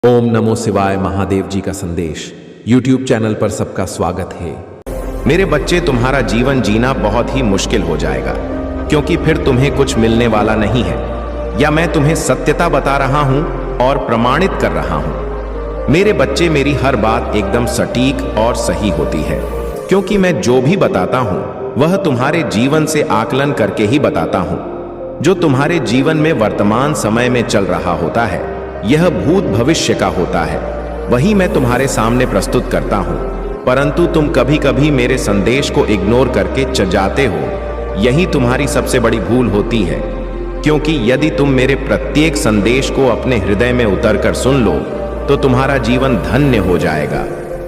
ओम नमो शिवाय महादेव जी का संदेश YouTube चैनल पर सबका स्वागत है। मेरे बच्चे, तुम्हारा जीवन जीना बहुत ही मुश्किल हो जाएगा, क्योंकि फिर तुम्हें कुछ मिलने वाला नहीं है। या मैं तुम्हें सत्यता बता रहा हूं और प्रमाणित कर रहा हूं। मेरे बच्चे, मेरी हर बात एकदम सटीक और सही होती है, क्योंकि मैं जो भी बताता हूं वह तुम्हारे जीवन से आकलन करके ही बताता हूं। जो तुम्हारे जीवन में वर्तमान समय में चल रहा होता है, यह भूत भविष्य का होता है, वही मैं तुम्हारे सामने प्रस्तुत करता हूं। परंतु तुम कभी कभी मेरे संदेश को इग्नोर करके चल जाते हो। यही तुम्हारी सबसे बड़ी भूल होती है, क्योंकि यदि तुम मेरे प्रत्येक संदेश को अपने हृदय में उतरकर सुन लो तो तुम्हारा जीवन धन्य हो जाएगा।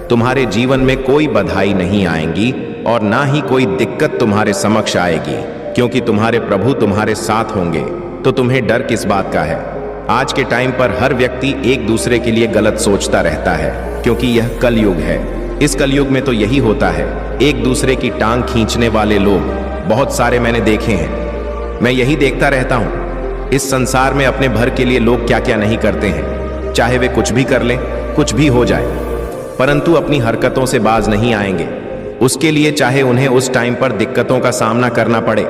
तुम्हारे जीवन में कोई बधाई नहीं आएंगी और ना ही कोई दिक्कत तुम्हारे समक्ष आएगी, क्योंकि तुम्हारे प्रभु तुम्हारे साथ होंगे। तो तुम्हें डर किस बात का है? आज के टाइम पर हर व्यक्ति एक दूसरे के लिए गलत सोचता रहता है, क्योंकि यह कलयुग है। इस कलयुग में तो यही होता है, एक दूसरे की टांग खींचने वाले लोग बहुत सारे मैंने देखे हैं। मैं यही देखता रहता हूं, इस संसार में अपने भर के लिए लोग क्या क्या नहीं करते हैं। चाहे वे कुछ भी कर लें, कुछ भी हो जाए, परंतु अपनी हरकतों से बाज नहीं आएंगे। उसके लिए चाहे उन्हें उस टाइम पर दिक्कतों का सामना करना पड़े,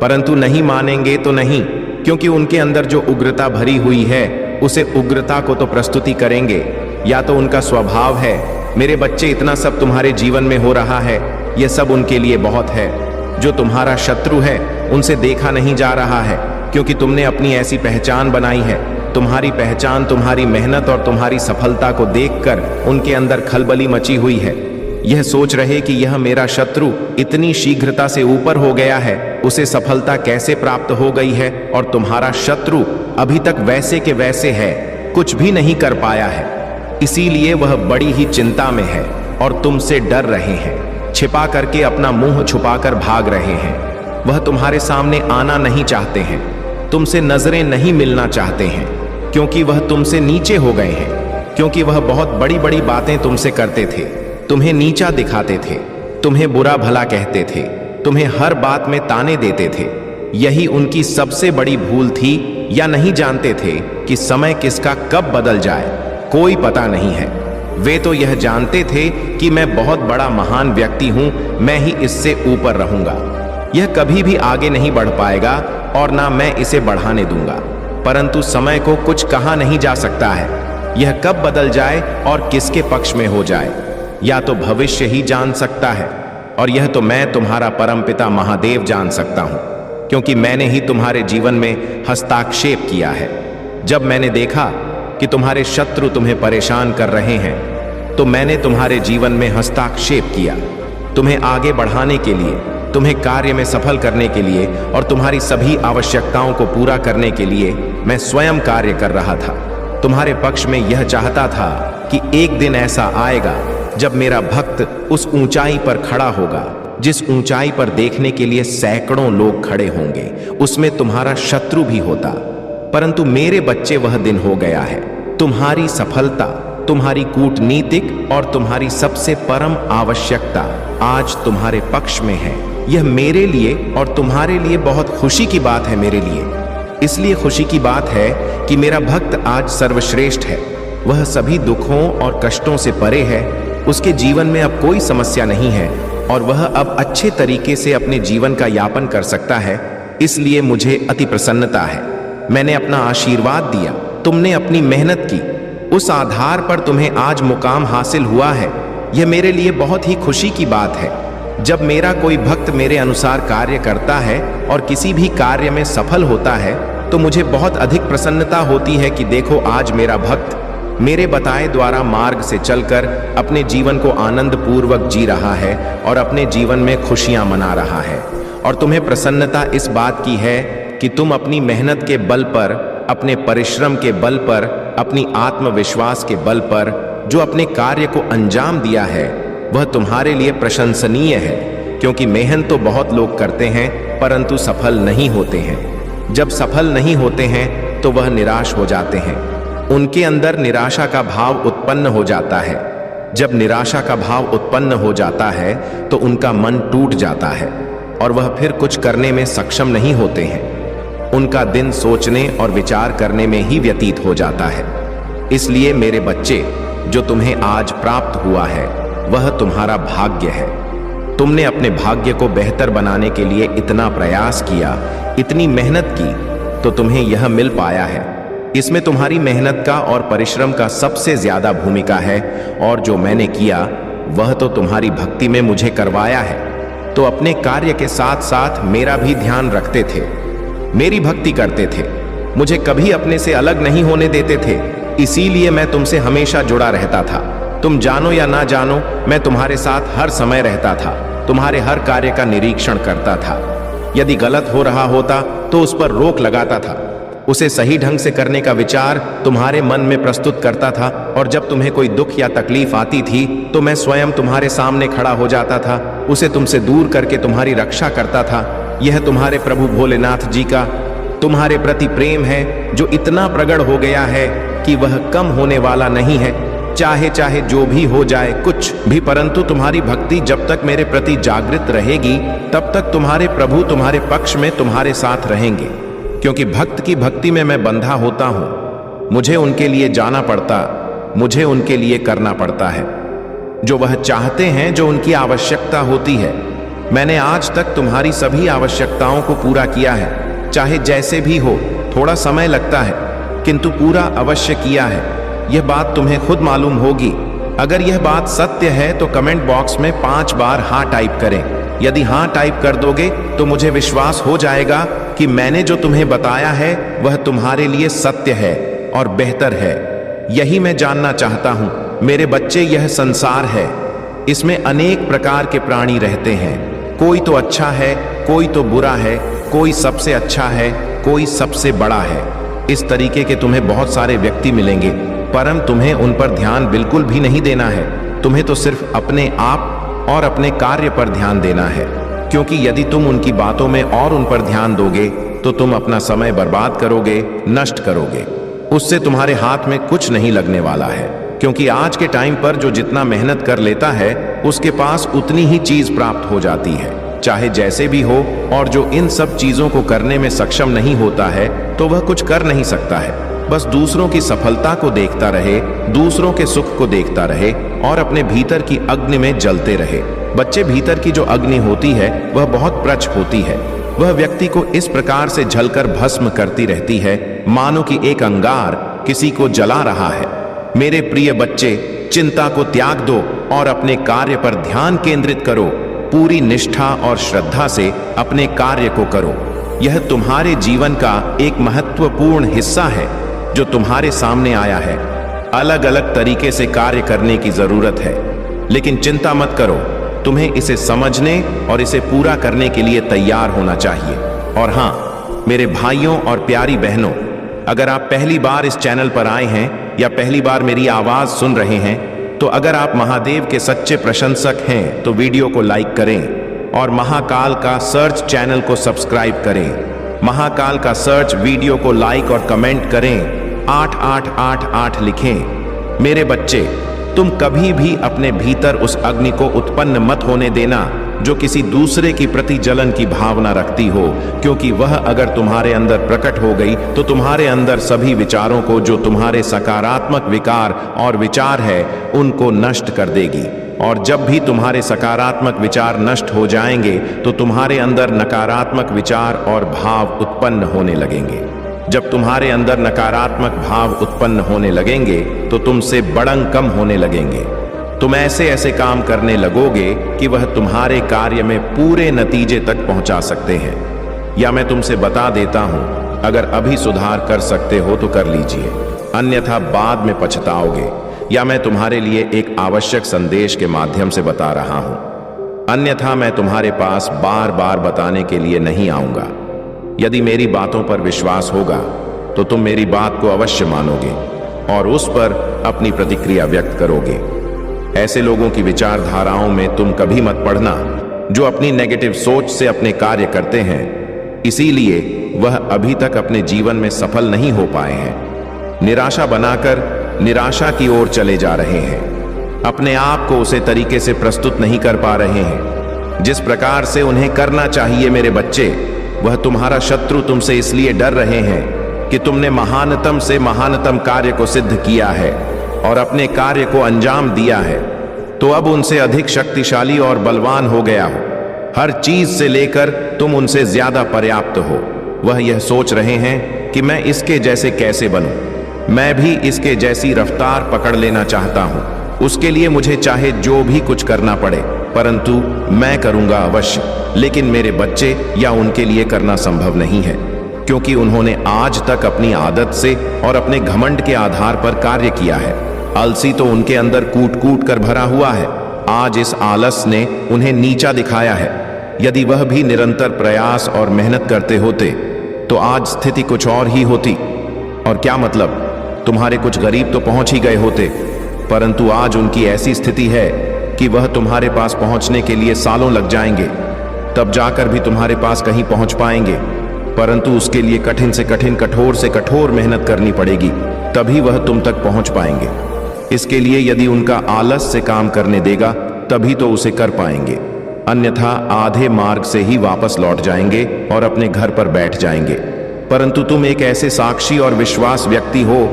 परंतु नहीं मानेंगे तो नहीं, क्योंकि उनके अंदर जो उग्रता भरी हुई है, उसे उग्रता को तो प्रस्तुति करेंगे, या तो उनका स्वभाव है। मेरे बच्चे, इतना सब तुम्हारे जीवन में हो रहा है, यह सब उनके लिए बहुत है। जो तुम्हारा शत्रु है, उनसे देखा नहीं जा रहा है, क्योंकि तुमने अपनी ऐसी पहचान बनाई है। तुम्हारी पहचान तुम्हारी मेहनत और तुम्हारी सफलता को देखकर उनके अंदर खलबली मची हुई है। यह सोच रहे कि यह मेरा शत्रु इतनी शीघ्रता से ऊपर हो गया है, उसे सफलता कैसे प्राप्त हो गई है, और तुम्हारा शत्रु अभी तक वैसे के वैसे है, कुछ भी नहीं कर पाया है। इसीलिए वह बड़ी ही चिंता में है और तुमसे डर रहे हैं, छिपा करके अपना मुंह छुपाकर भाग रहे हैं। वह तुम्हारे सामने आना नहीं चाहते हैं, तुमसे नजरें नहीं मिलना चाहते हैं, क्योंकि वह तुमसे नीचे हो गए हैं। क्योंकि वह बहुत बड़ी बड़ी बातें तुमसे करते थे, तुम्हें नीचा दिखाते थे, तुम्हें बुरा भला कहते थे, तुम्हें हर बात में ताने देते थे। यही उनकी सबसे बड़ी भूल थी, या नहीं जानते थे कि समय किसका कब बदल जाए, कोई पता नहीं है। वे तो यह जानते थे कि मैं बहुत बड़ा महान व्यक्ति हूं, मैं ही इससे ऊपर रहूंगा, यह कभी भी आगे नहीं बढ़ पाएगा और ना मैं इसे बढ़ाने दूंगा। परंतु समय को कुछ कहा नहीं जा सकता है, यह कब बदल जाए और किसके पक्ष में हो जाए, या तो भविष्य ही जान सकता है, और यह तो मैं तुम्हारा परमपिता महादेव जान सकता हूं, क्योंकि मैंने ही तुम्हारे जीवन में हस्ताक्षेप किया है। जब मैंने देखा कि तुम्हारे शत्रु तुम्हें परेशान कर रहे हैं, तो मैंने तुम्हारे जीवन में हस्ताक्षेप किया, तुम्हें आगे बढ़ाने के लिए, तुम्हें कार्य में सफल करने के लिए और तुम्हारी सभी आवश्यकताओं को पूरा करने के लिए मैं स्वयं कार्य कर रहा था। तुम्हारे पक्ष में यह चाहता था कि एक दिन ऐसा आएगा जब मेरा भक्त उस ऊंचाई पर खड़ा होगा, जिस ऊंचाई पर देखने के लिए सैकड़ों लोग खड़े होंगे, उसमें तुम्हारा शत्रु भी होता। परंतु मेरे बच्चे, वह दिन हो गया है। तुम्हारी सफलता, तुम्हारी कूटनीतिक और तुम्हारी सबसे परम आवश्यकता आज तुम्हारे पक्ष में है। यह मेरे लिए और तुम्हारे लिए बहुत खुशी की बात है। मेरे लिए इसलिए खुशी की बात है कि मेरा भक्त आज सर्वश्रेष्ठ है। वह सभी दुखों और कष्टों से परे है, उसके जीवन में अब कोई समस्या नहीं है और वह अब अच्छे तरीके से अपने जीवन का यापन कर सकता है। इसलिए मुझे अति प्रसन्नता है। मैंने अपना आशीर्वाद दिया, तुमने अपनी मेहनत की, उस आधार पर तुम्हें आज मुकाम हासिल हुआ है। यह मेरे लिए बहुत ही खुशी की बात है। जब मेरा कोई भक्त मेरे अनुसार कार्य करता है और किसी भी कार्य में सफल होता है, तो मुझे बहुत अधिक प्रसन्नता होती है कि देखो, आज मेरा भक्त मेरे बताए द्वारा मार्ग से चलकर अपने जीवन को आनंद पूर्वक जी रहा है और अपने जीवन में खुशियां मना रहा है। और तुम्हें प्रसन्नता इस बात की है कि तुम अपनी मेहनत के बल पर, अपने परिश्रम के बल पर, अपनी आत्मविश्वास के बल पर जो अपने कार्य को अंजाम दिया है, वह तुम्हारे लिए प्रशंसनीय है। क्योंकि मेहनत तो बहुत लोग करते हैं, परंतु सफल नहीं होते हैं। जब सफल नहीं होते हैं तो वह निराश हो जाते हैं, उनके अंदर निराशा का भाव उत्पन्न हो जाता है। जब निराशा का भाव उत्पन्न हो जाता है तो उनका मन टूट जाता है और वह फिर कुछ करने में सक्षम नहीं होते हैं। उनका दिन सोचने और विचार करने में ही व्यतीत हो जाता है। इसलिए मेरे बच्चे, जो तुम्हें आज प्राप्त हुआ है वह तुम्हारा भाग्य है। तुमने अपने भाग्य को बेहतर बनाने के लिए इतना प्रयास किया, इतनी मेहनत की, तो तुम्हें यह मिल पाया है। इसमें तुम्हारी मेहनत का और परिश्रम का सबसे ज्यादा भूमिका है, और जो मैंने किया वह तो तुम्हारी भक्ति में मुझे करवाया है। तो अपने कार्य के साथ साथ मेरा भी ध्यान रखते थे, मेरी भक्ति करते थे, मुझे कभी अपने से अलग नहीं होने देते थे। इसीलिए मैं तुमसे हमेशा जुड़ा रहता था। तुम जानो या ना जानो, मैं तुम्हारे साथ हर समय रहता था, तुम्हारे हर कार्य का निरीक्षण करता था। यदि गलत हो रहा होता तो उस पर रोक लगाता था, उसे सही ढंग से करने का विचार तुम्हारे मन में प्रस्तुत करता था। और जब तुम्हें कोई दुख या तकलीफ आती थी तो मैं स्वयं तुम्हारे सामने खड़ा हो जाता था, उसे तुमसे दूर करके तुम्हारी रक्षा करता था। यह तुम्हारे प्रभु भोलेनाथ जी का तुम्हारे प्रति प्रेम है, जो इतना प्रगढ़ हो गया है कि वह कम होने वाला नहीं है। चाहे चाहे जो भी हो जाए, कुछ भी, परंतु तुम्हारी भक्ति जब तक मेरे प्रति जागृत रहेगी तब तक तुम्हारे प्रभु तुम्हारे पक्ष में तुम्हारे साथ रहेंगे। क्योंकि भक्त की भक्ति में मैं बंधा होता हूं, मुझे उनके लिए जाना पड़ता, मुझे उनके लिए करना पड़ता है जो वह चाहते हैं, जो उनकी आवश्यकता होती है। मैंने आज तक तुम्हारी सभी आवश्यकताओं को पूरा किया है, चाहे जैसे भी हो, थोड़ा समय लगता है किंतु पूरा अवश्य किया है। यह बात तुम्हें खुद मालूम होगी। अगर यह बात सत्य है तो कमेंट बॉक्स में 5 बार हाँ टाइप करें। यदि हाँ टाइप कर दोगे तो मुझे विश्वास हो जाएगा कि मैंने जो तुम्हें बताया है वह तुम्हारे लिए सत्य है और बेहतर है। यही मैं जानना चाहता हूं। मेरे बच्चे, यह संसार है, इसमें अनेक प्रकार के प्राणी रहते हैं। कोई तो अच्छा है, कोई तो बुरा है, कोई सबसे अच्छा है, कोई सबसे बड़ा है। इस तरीके के तुम्हें बहुत सारे व्यक्ति मिलेंगे, परम तुम्हें उन पर ध्यान बिल्कुल भी नहीं देना है। तुम्हें तो सिर्फ अपने आप और अपने कार्य पर ध्यान देना है। क्योंकि यदि तुम उनकी बातों में और उन पर ध्यान दोगे तो तुम अपना समय बर्बाद करोगे, नष्ट करोगे। उससे तुम्हारे हाथ में कुछ नहीं लगने वाला है। क्योंकि आज के टाइम पर जो जितना मेहनत कर लेता है उसके पास उतनी ही चीज प्राप्त हो जाती है, चाहे जैसे भी हो। और जो इन सब चीजों को करने में सक्षम नहीं होता है तो वह कुछ कर नहीं सकता है। बस दूसरों की सफलता को देखता रहे, दूसरों के सुख को देखता रहे और अपने भीतर की अग्नि में जलते रहे। बच्चे, भीतर की जो अग्नि होती है वह बहुत प्रचंड होती है। वह व्यक्ति को इस प्रकार से जलकर भस्म करती रहती है मानो कि एक अंगार किसी को जला रहा है। मेरे प्रिय बच्चे, चिंता को त्याग दो और अपने कार्य पर ध्यान केंद्रित करो। पूरी निष्ठा और श्रद्धा से अपने कार्य को करो। यह तुम्हारे जीवन का एक महत्वपूर्ण हिस्सा है जो तुम्हारे सामने आया है। अलग अलग तरीके से कार्य करने की जरूरत है, लेकिन चिंता मत करो, तुम्हें इसे समझने और इसे पूरा करने के लिए तैयार होना चाहिए। और हाँ, मेरे भाइयों और प्यारी बहनों, अगर आप पहली बार इस चैनल पर आए हैं या पहली बार मेरी आवाज सुन रहे हैं, तो अगर आप महादेव के सच्चे प्रशंसक हैं तो वीडियो को लाइक करें और महाकाल का सर्च चैनल को सब्सक्राइब करें। महाकाल का सर्च वीडियो को लाइक और कमेंट करें, 8888 लिखें। मेरे बच्चे, तुम कभी भी अपने भीतर उस अग्नि को उत्पन्न मत होने देना जो किसी दूसरे की प्रति जलन की भावना रखती हो, क्योंकि वह अगर तुम्हारे अंदर प्रकट हो गई तो तुम्हारे अंदर सभी विचारों को, जो तुम्हारे सकारात्मक विकार और विचार है, उनको नष्ट कर देगी। और जब भी तुम्हारे सकारात्मक विचार नष्ट हो जाएंगे तो तुम्हारे अंदर नकारात्मक विचार और भाव उत्पन्न होने लगेंगे। जब तुम्हारे अंदर नकारात्मक भाव उत्पन्न होने लगेंगे तो तुमसे बड़ंग कम होने लगेंगे। तुम ऐसे ऐसे काम करने लगोगे कि वह तुम्हारे कार्य में पूरे नतीजे तक पहुंचा सकते हैं। या मैं तुमसे बता देता हूं, अगर अभी सुधार कर सकते हो तो कर लीजिए, अन्यथा बाद में पछताओगे। या मैं तुम्हारे लिए एक आवश्यक संदेश के माध्यम से बता रहा हूं, अन्यथा मैं तुम्हारे पास बार बार बताने के लिए नहीं आऊंगा। यदि मेरी बातों पर विश्वास होगा तो तुम मेरी बात को अवश्य मानोगे और उस पर अपनी प्रतिक्रिया व्यक्त करोगे। ऐसे लोगों की विचारधाराओं में तुम कभी मत पड़ना जो अपनी नेगेटिव सोच से अपने कार्य करते हैं, इसीलिए वह अभी तक अपने जीवन में सफल नहीं हो पाए हैं। निराशा बनाकर निराशा की ओर चले जा रहे हैं, अपने आप को उसे तरीके से प्रस्तुत नहीं कर पा रहे हैं जिस प्रकार से उन्हें करना चाहिए। मेरे बच्चे, वह तुम्हारा शत्रु तुमसे इसलिए डर रहे हैं कि तुमने महानतम से महानतम कार्य को सिद्ध किया है और अपने कार्य को अंजाम दिया है, तो अब उनसे अधिक शक्तिशाली और बलवान हो गया हो। हर चीज से लेकर तुम उनसे ज्यादा पर्याप्त हो। वह यह सोच रहे हैं कि मैं इसके जैसे कैसे बनूं। मैं भी इसके जैसी रफ्तार पकड़ लेना चाहता हूं। उसके लिए मुझे चाहे जो भी कुछ करना पड़े, परंतु मैं करूंगा अवश्य। लेकिन मेरे बच्चे या उनके लिए करना संभव नहीं है, क्योंकि उन्होंने आज तक अपनी आदत से और अपने घमंड के आधार पर कार्य किया है। आलसी तो उनके अंदर कूट कूट कर भरा हुआ है। आज इस आलस ने उन्हें नीचा दिखाया है। यदि वह भी निरंतर प्रयास और मेहनत करते होते तो आज स्थिति कुछ और ही होती। और क्या मतलब, तुम्हारे कुछ गरीब तो पहुंच ही गए होते, परंतु आज उनकी ऐसी स्थिति है कि वह तुम्हारे पास पहुंचने के लिए सालों लग जाएंगे, तब जाकर भी तुम्हारे पास कहीं पहुंच पाएंगे। परंतु उसके लिए कठिन से कठिन, कठोर से कठोर मेहनत करनी पड़ेगी, तभी वह तुम तक पहुंच पाएंगे। इसके लिए यदि उनका आलस से काम करने देगा तभी तो उसे कर पाएंगे, अन्यथा आधे मार्ग से ही वापस लौट जाएंगे और अपने घर पर बैठ जाएंगे। परंतु तुम एक ऐसे साक्षी और विश्वास व्यक्ति हो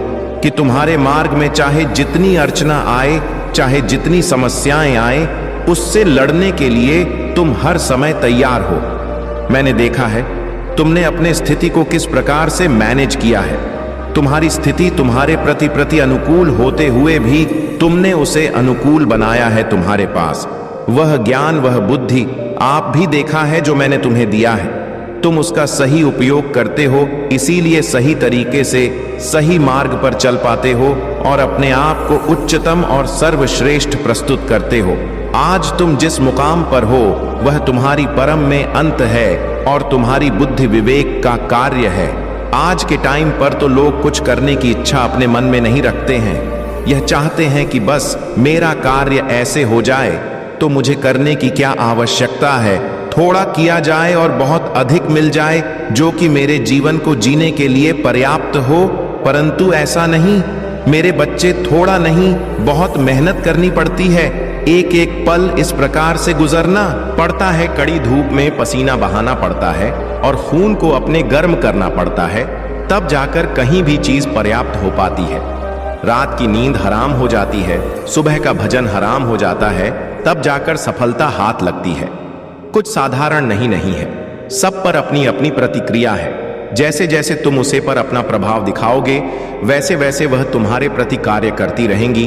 कि तुम्हारे मार्ग में चाहे जितनी अर्चना आए, चाहे जितनी समस्याएं आए, उससे लड़ने के लिए तुम हर समय तैयार हो। मैंने देखा है तुमने अपने स्थिति को किस प्रकार से मैनेज किया है। तुम्हारी स्थिति तुम्हारे प्रति अनुकूल होते हुए भी तुमने उसे अनुकूल बनाया है। तुम्हारे पास वह ज्ञान, वह बुद्धि आप भी देखा है जो मैंने तुम्हें दिया है। तुम उसका सही उपयोग करते हो, इसीलिए सही तरीके से सही मार्ग पर चल पाते हो और अपने आप को उच्चतम और सर्वश्रेष्ठ प्रस्तुत करते हो। आज तुम जिस मुकाम पर हो वह तुम्हारी परम में अंत है और तुम्हारी बुद्धि विवेक का कार्य है। आज के टाइम पर तो लोग कुछ करने की इच्छा अपने मन में नहीं रखते हैं। यह चाहते हैं कि बस मेरा कार्य ऐसे हो जाए तो मुझे करने की क्या आवश्यकता है, थोड़ा किया जाए और बहुत अधिक मिल जाए, जो कि मेरे जीवन को जीने के लिए पर्याप्त हो। परंतु ऐसा नहीं मेरे बच्चे, थोड़ा नहीं, बहुत मेहनत करनी पड़ती है। एक एक पल इस प्रकार से गुजरना पड़ता है। कड़ी धूप में पसीना बहाना पड़ता है और खून को अपने गर्म करना पड़ता है, तब जाकर कहीं भी चीज पर्याप्त हो पाती है। रात की नींद हराम हो जाती है, सुबह का भजन हराम हो जाता है, तब जाकर सफलता हाथ लगती है। कुछ साधारण नहीं है, सब पर अपनी अपनी प्रतिक्रिया है। जैसे जैसे तुम उसे पर अपना प्रभाव दिखाओगे वैसे वैसे वह तुम्हारे प्रति कार्य करती रहेंगी।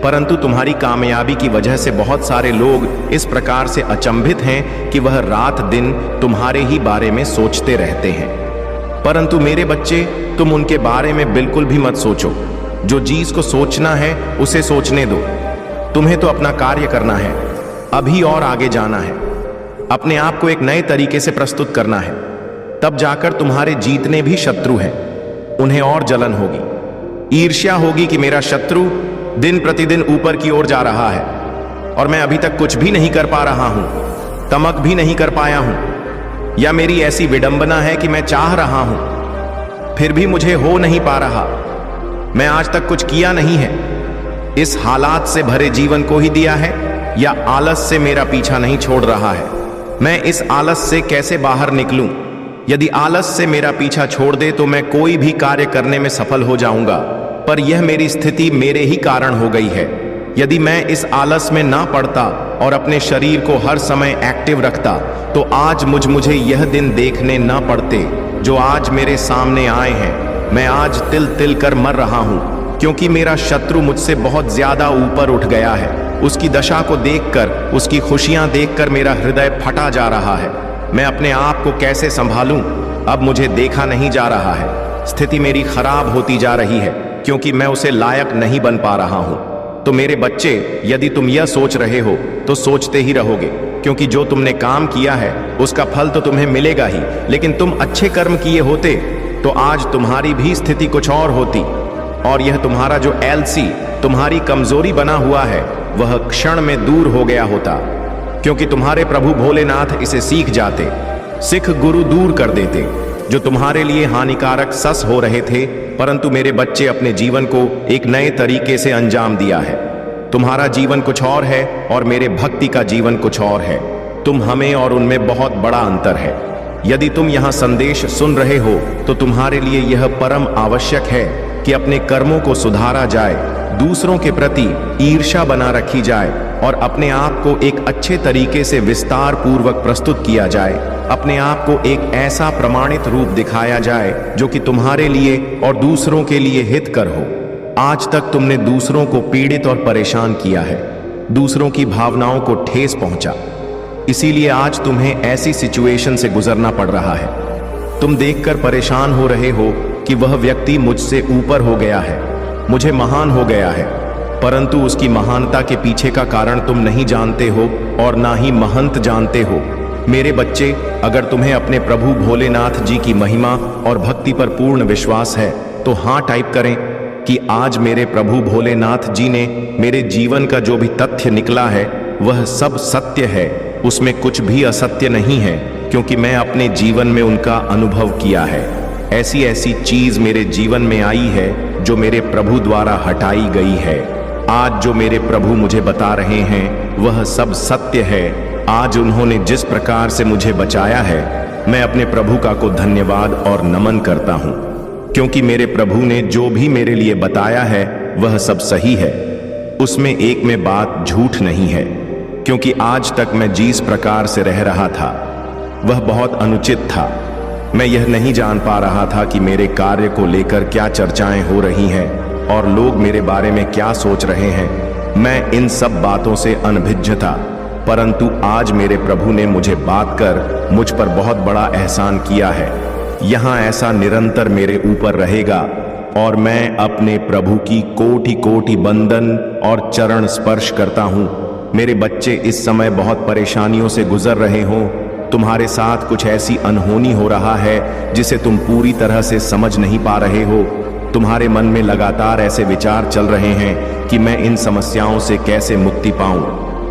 परंतु तुम्हारी कामयाबी की वजह से बहुत सारे लोग इस प्रकार से अचंभित हैं कि वह रात दिन तुम्हारे ही बारे में सोचते रहते हैं। परंतु मेरे बच्चे, तुम उनके बारे में बिल्कुल भी मत सोचो। जो चीज को सोचना है उसे सोचने दो। तुम्हें तो अपना कार्य करना है, अभी और आगे जाना है, अपने आप को एक नए तरीके से प्रस्तुत करना है। तब जाकर तुम्हारे जीतने भी शत्रु हैं, उन्हें और जलन होगी, ईर्ष्या होगी कि मेरा शत्रु दिन प्रतिदिन ऊपर की ओर जा रहा है और मैं अभी तक कुछ भी नहीं कर पा रहा हूं, तमक भी नहीं कर पाया हूं, या मेरी ऐसी विडंबना है कि मैं चाह रहा हूं फिर भी मुझे हो नहीं पा रहा, मैं आज तक कुछ किया नहीं है। इस हालात से भरे जीवन को ही दिया है या आलस से मेरा पीछा नहीं छोड़ रहा है? मैं इस आलस से कैसे बाहर निकलूं? यदि आलस से मेरा पीछा छोड़ दे तो मैं कोई भी कार्य करने में सफल हो जाऊंगा, पर यह मेरी स्थिति मेरे ही कारण हो गई है। यदि मैं इस आलस में ना पड़ता और अपने शरीर को हर समय एक्टिव रखता तो आज मुझे यह दिन देखने ना पड़ते जो आज मेरे सामने आए हैं। मैं आज तिल तिल कर मर रहा हूं क्योंकि मेरा शत्रु मुझसे बहुत ज्यादा ऊपर उठ गया है। उसकी दशा को देखकर, उसकी खुशियां देखकर मेरा हृदय फटा जा रहा है। मैं अपने आप को कैसे संभालूं? अब मुझे देखा नहीं जा रहा है। स्थिति मेरी खराब होती जा रही है क्योंकि मैं उसे लायक नहीं बन पा रहा हूं। तो मेरे बच्चे, यदि तुम यह सोच रहे हो तो सोचते ही रहोगे, क्योंकि जो तुमने काम किया है उसका फल तो तुम्हें मिलेगा ही। लेकिन तुम अच्छे कर्म किए होते तो आज तुम्हारी भी स्थिति कुछ और होती और यह तुम्हारा जो एलसी, तुम्हारी कमजोरी बना हुआ है, वह क्षण में दूर हो गया होता, क्योंकि तुम्हारे प्रभु भोलेनाथ इसे सीख जाते। सिख गुरु दूर कर देते जो तुम्हारे लिए हानिकारक सस हो रहे थे। परंतु मेरे बच्चे, अपने जीवन को एक नए तरीके से अंजाम दिया है। तुम्हारा जीवन कुछ और है और मेरे भक्ति का जीवन कुछ और है। तुम हमें और उनमें बहुत बड़ा अंतर है। यदि तुम यहाँ संदेश सुन रहे हो तो तुम्हारे लिए यह परम आवश्यक है कि अपने कर्मों को सुधारा जाए, दूसरों के प्रति ईर्ष्या बना रखी जाए और अपने आप को एक अच्छे तरीके से विस्तार पूर्वक प्रस्तुत किया जाए। अपने आप को एक ऐसा प्रमाणित रूप दिखाया जाए जो कि तुम्हारे लिए और दूसरों के लिए हितकर हो। आज तक तुमने दूसरों को पीड़ित और परेशान किया है, दूसरों की भावनाओं को ठेस पहुंचा, इसीलिए आज तुम्हें ऐसी सिचुएशन से गुजरना पड़ रहा है। तुम देखकर परेशान हो रहे हो कि वह व्यक्ति मुझसे ऊपर हो गया है, मुझे महान हो गया है, परंतु उसकी महानता के पीछे का कारण तुम नहीं जानते हो और ना ही महंत जानते हो। मेरे बच्चे, अगर तुम्हें अपने प्रभु भोलेनाथ जी की महिमा और भक्ति पर पूर्ण विश्वास है तो हाँ टाइप करें कि आज मेरे प्रभु भोलेनाथ जी ने मेरे जीवन का जो भी तथ्य निकला है वह सब सत्य है, उसमें कुछ भी असत्य नहीं है, क्योंकि मैं अपने जीवन में उनका अनुभव किया है। ऐसी ऐसी चीज मेरे जीवन में आई है जो मेरे प्रभु द्वारा हटाई गई है। आज जो मेरे प्रभु मुझे बता रहे हैं वह सब सत्य है। आज उन्होंने जिस प्रकार से मुझे बचाया है, मैं अपने प्रभु का को धन्यवाद और नमन करता हूँ, क्योंकि मेरे प्रभु ने जो भी मेरे लिए बताया है वह सब सही है, उसमें एक में बात झूठ नहीं है। क्योंकि आज तक मैं जिस प्रकार से रह रहा था वह बहुत अनुचित था। मैं यह नहीं जान पा रहा था कि मेरे कार्य को लेकर क्या चर्चाएं हो रही हैं और लोग मेरे बारे में क्या सोच रहे हैं। मैं इन सब बातों से अनभिज्ञ था, परंतु आज मेरे प्रभु ने मुझे बात कर मुझ पर बहुत बड़ा एहसान किया है। यहाँ ऐसा निरंतर मेरे ऊपर रहेगा और मैं अपने प्रभु की कोटि कोटि बंदन और चरण स्पर्श करता हूँ। मेरे बच्चे इस समय बहुत परेशानियों से गुजर रहे हो, तुम्हारे साथ कुछ ऐसी अनहोनी हो रहा है जिसे तुम पूरी तरह से समझ नहीं पा रहे हो। तुम्हारे मन में लगातार ऐसे विचार चल रहे हैं कि मैं इन समस्याओं से कैसे मुक्ति पाऊं।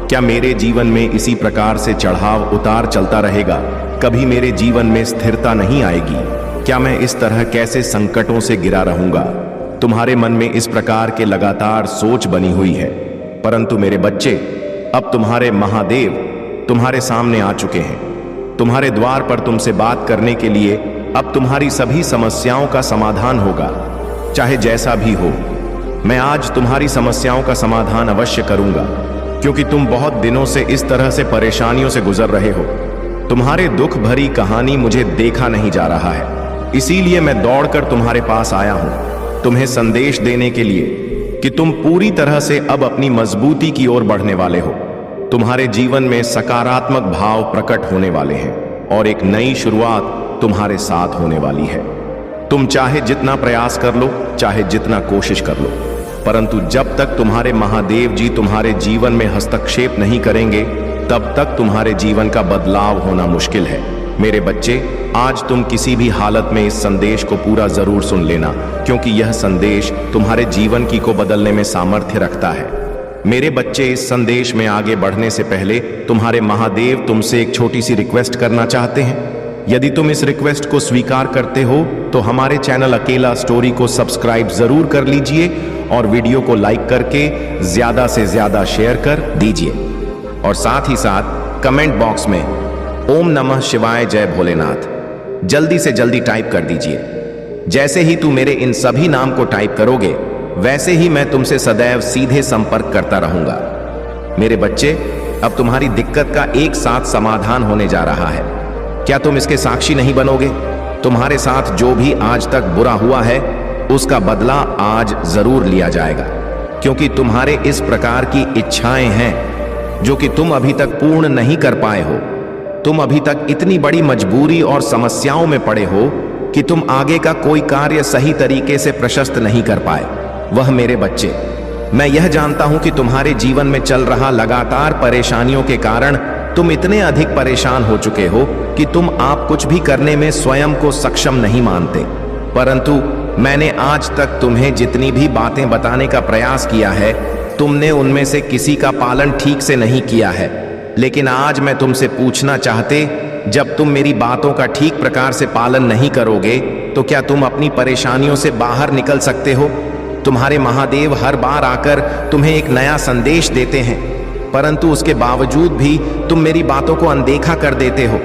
क्या मेरे जीवन में इसी प्रकार से चढ़ाव उतार चलता रहेगा? कभी मेरे जीवन में स्थिरता नहीं आएगी? क्या मैं इस तरह कैसे संकटों से घिरा रहूंगा? तुम्हारे मन में इस प्रकार के लगातार सोच बनी हुई है, परंतु मेरे बच्चे, अब तुम्हारे महादेव तुम्हारे सामने आ चुके हैं। तुम्हारे द्वार पर तुमसे बात करने के लिए अब तुम्हारी सभी समस्याओं का समाधान होगा, चाहे जैसा भी हो। मैं आज तुम्हारी समस्याओं का समाधान अवश्य करूंगा, क्योंकि तुम बहुत दिनों से इस तरह से परेशानियों से गुजर रहे हो। तुम्हारे दुख भरी कहानी मुझे देखा नहीं जा रहा है, इसीलिए मैं दौड़कर तुम्हारे पास आया हूं, तुम्हें संदेश देने के लिए कि तुम पूरी तरह से अब अपनी मजबूती की ओर बढ़ने वाले हो। तुम्हारे जीवन में सकारात्मक भाव प्रकट होने वाले हैं और एक नई शुरुआत तुम्हारे साथ होने वाली है। तुम चाहे जितना प्रयास कर लो, चाहे जितना कोशिश कर लो, परंतु जब तक तुम्हारे महादेव जी तुम्हारे जीवन में हस्तक्षेप नहीं करेंगे तब तक तुम्हारे जीवन का बदलाव होना मुश्किल है। मेरे बच्चे, आज तुम किसी भी हालत में इस संदेश को पूरा जरूर सुन लेना, क्योंकि यह संदेश तुम्हारे जीवन की को बदलने में सामर्थ्य रखता है। मेरे बच्चे, इस संदेश में आगे बढ़ने से पहले तुम्हारे महादेव तुमसे एक छोटी सी रिक्वेस्ट करना चाहते हैं। यदि तुम इस रिक्वेस्ट को स्वीकार करते हो तो हमारे चैनल अकेला स्टोरी को सब्सक्राइब जरूर कर लीजिए और वीडियो को लाइक करके ज्यादा से ज्यादा शेयर कर दीजिए और साथ ही साथ कमेंट बॉक्स में ओम नमः शिवाय जय भोलेनाथ जल्दी से जल्दी टाइप कर दीजिए। जैसे ही तू मेरे इन सभी नाम को टाइप करोगे वैसे ही मैं तुमसे सदैव सीधे संपर्क करता रहूंगा। मेरे बच्चे, अब तुम्हारी दिक्कत का एक साथ समाधान होने जा रहा है। क्या तुम इसके साक्षी नहीं बनोगे? तुम्हारे साथ जो भी आज तक बुरा हुआ है उसका बदला आज जरूर लिया जाएगा, क्योंकि तुम्हारे इस प्रकार की इच्छाएं हैं जो कि तुम अभी तक पूर्ण नहीं कर पाए हो। तुम अभी तक इतनी बड़ी मजबूरी और समस्याओं में पड़े हो कि तुम आगे का कोई कार्य सही तरीके से प्रशस्त नहीं कर पाए। वह मेरे बच्चे, मैं यह जानता हूं कि तुम्हारे जीवन में चल रहा लगातार परेशानियों के कारण तुम इतने अधिक परेशान हो चुके हो कि तुम आप कुछ भी करने में स्वयं को सक्षम नहीं मानते। परंतु मैंने आज तक तुम्हें जितनी भी बातें बताने का प्रयास किया है, तुमने उनमें से किसी का पालन ठीक से नहीं किया है। लेकिन आज मैं तुमसे पूछना चाहते, जब तुम मेरी बातों का ठीक प्रकार से पालन नहीं करोगे तो क्या तुम अपनी परेशानियों से बाहर निकल सकते हो? तुम्हारे महादेव हर बार आकर तुम्हें एक नया संदेश देते हैं, परंतु उसके बावजूद भी तुम मेरी बातों को अनदेखा कर देते हो।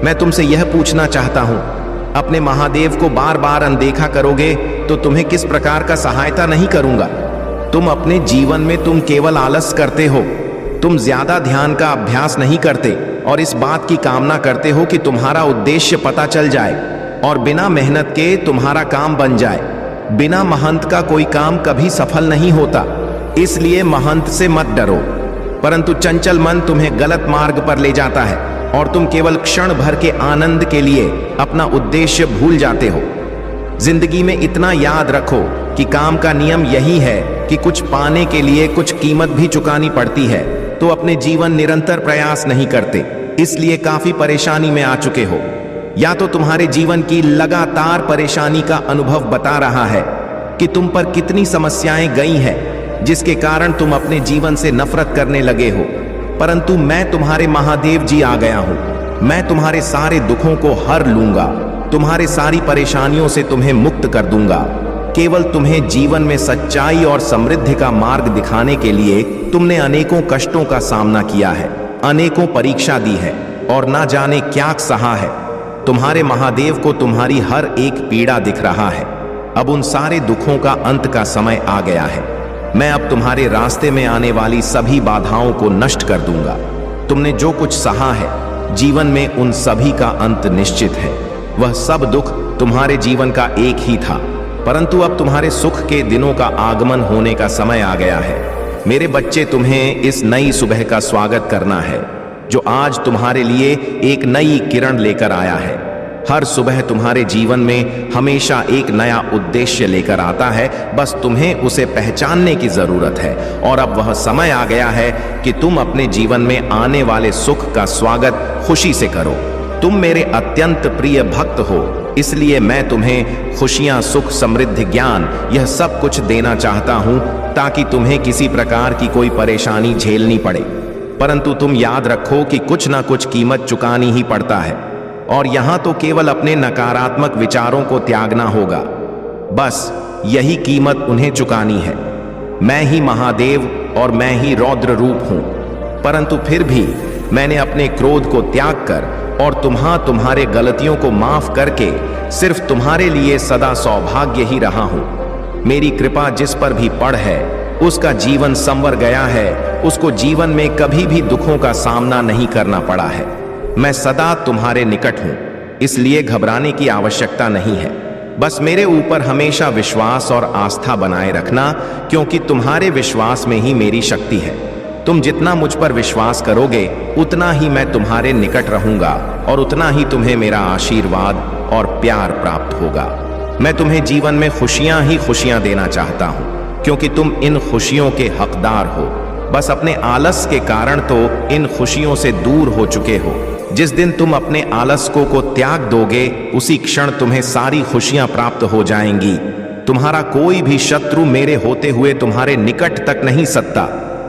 मैं तुमसे यह पूछना चाहता हूं, अपने महादेव को बार बार अनदेखा करोगे तो तुम्हें किस प्रकार का सहायता नहीं करूंगा। तुम अपने जीवन में तुम केवल आलस करते हो, तुम ज्यादा ध्यान का अभ्यास नहीं करते और इस बात की कामना करते हो कि तुम्हारा उद्देश्य पता चल जाए और बिना मेहनत के तुम्हारा काम बन जाए। बिना महंत का कोई काम कभी सफल नहीं होता, इसलिए महंत से मत डरो। परंतु चंचल मन तुम्हें गलत मार्ग पर ले जाता है और तुम केवल क्षण भर के आनंद के लिए अपना उद्देश्य भूल जाते हो। जिंदगी में इतना याद रखो कि काम का नियम यही है कि कुछ पाने के लिए कुछ कीमत भी चुकानी पड़ती है। तो अपने जीवन निरंतर प्रयास नहीं करते, इसलिए काफी परेशानी में आ चुके हो। या तो तुम्हारे जीवन की लगातार परेशानी का अनुभव बता रहा है कि तुम पर कितनी समस्याएं गई हैं, जिसके कारण तुम अपने जीवन से नफरत करने लगे हो। परंतु मैं तुम्हारे महादेव जी आ गया हूं। मैं तुम्हारे सारे दुखों को हर लूंगा, तुम्हारे सारी परेशानियों से तुम्हें मुक्त कर दूंगा। केवल तुम्हें जीवन में सच्चाई और समृद्धि का मार्ग दिखाने के लिए तुमने अनेकों कष्टों का सामना किया है, अनेकों परीक्षा दी है और ना जाने क्या सहा है। तुम्हारे महादेव को तुम्हारी हर एक पीड़ा दिख रहा है। अब उन सारे दुखों का अंत का समय आ गया है। मैं अब तुम्हारे रास्ते में आने वाली सभी बाधाओं को नष्ट कर दूंगा। तुमने जो कुछ सहा है जीवन में, उन सभी का अंत निश्चित है। वह सब दुख तुम्हारे जीवन का एक ही था, परंतु अब तुम्हारे सुख के दिनों का आगमन होने का समय आ गया है। मेरे बच्चे, तुम्हें इस नई सुबह का स्वागत करना है जो आज तुम्हारे लिए एक नई किरण लेकर आया है। हर सुबह तुम्हारे जीवन में हमेशा एक नया उद्देश्य लेकर आता है, बस तुम्हें उसे पहचानने की जरूरत है। और अब वह समय आ गया है कि तुम अपने जीवन में आने वाले सुख का स्वागत खुशी से करो। तुम मेरे अत्यंत प्रिय भक्त हो, इसलिए मैं तुम्हें खुशियां, सुख, समृद्धि, ज्ञान यह सब कुछ देना चाहता हूं ताकि तुम्हें किसी प्रकार की कोई परेशानी झेलनी पड़े। परंतु तुम याद रखो कि कुछ ना कुछ कीमत चुकानी ही पड़ता है और यहां तो केवल अपने नकारात्मक विचारों को त्यागना होगा। बस यही कीमत उन्हें चुकानी है। मैं ही महादेव और मैं ही रौद्र रूप हूं, परंतु फिर भी मैंने अपने क्रोध को त्याग कर और तुम्हारे गलतियों को माफ करके सिर्फ तुम्हारे लिए सदा सौभाग्य ही रहा हूं। मेरी कृपा जिस पर भी पड़ है उसका जीवन संवर गया है, उसको जीवन में कभी भी दुखों का सामना नहीं करना पड़ा है। मैं सदा तुम्हारे निकट हूं, इसलिए घबराने की आवश्यकता नहीं है। बस मेरे ऊपर हमेशा विश्वास और आस्था बनाए रखना, क्योंकि तुम्हारे विश्वास में ही मेरी शक्ति है। तुम जितना मुझ पर विश्वास करोगे उतना ही मैं तुम्हारे निकट रहूंगा और उतना ही तुम्हें मेरा आशीर्वाद और प्यार प्राप्त होगा। मैं तुम्हें जीवन में खुशियां ही खुशियां देना चाहता हूं, क्योंकि तुम इन खुशियों के हकदार हो। बस अपने आलस के कारण तो इन खुशियों से दूर हो चुके हो। जिस दिन तुम अपने आलस को त्याग दोगे, उसी क्षण तुम्हें सारी खुशियां प्राप्त हो जाएंगी। तुम्हारा कोई भी शत्रु मेरे होते हुए तुम्हारे निकट तक नहीं सकता।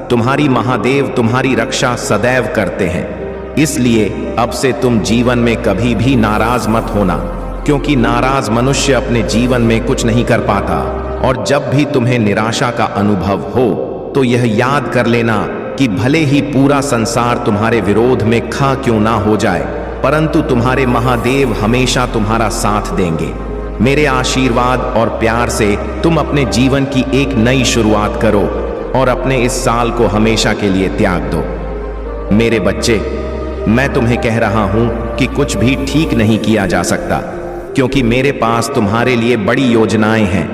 तुम्हारी महादेव तुम्हारी रक्षा सदैव करते हैं, इसलिए अब से तुम जीवन में कभी भी नाराज मत होना, क्योंकि नाराज मनुष्य अपने जीवन में कुछ नहीं कर पाता। और जब भी तुम्हें निराशा का अनुभव हो तो यह याद कर लेना कि भले ही पूरा संसार तुम्हारे विरोध में खा क्यों ना हो जाए, परंतु तुम्हारे महादेव हमेशा तुम्हारा साथ देंगे। मेरे आशीर्वाद और प्यार से तुम अपने जीवन की एक नई शुरुआत करो और अपने इस साल को हमेशा के लिए त्याग दो। मेरे बच्चे, मैं तुम्हें कह रहा हूं कि कुछ भी ठीक नहीं किया जा सकता, क्योंकि मेरे पास तुम्हारे लिए बड़ी योजनाएं हैं।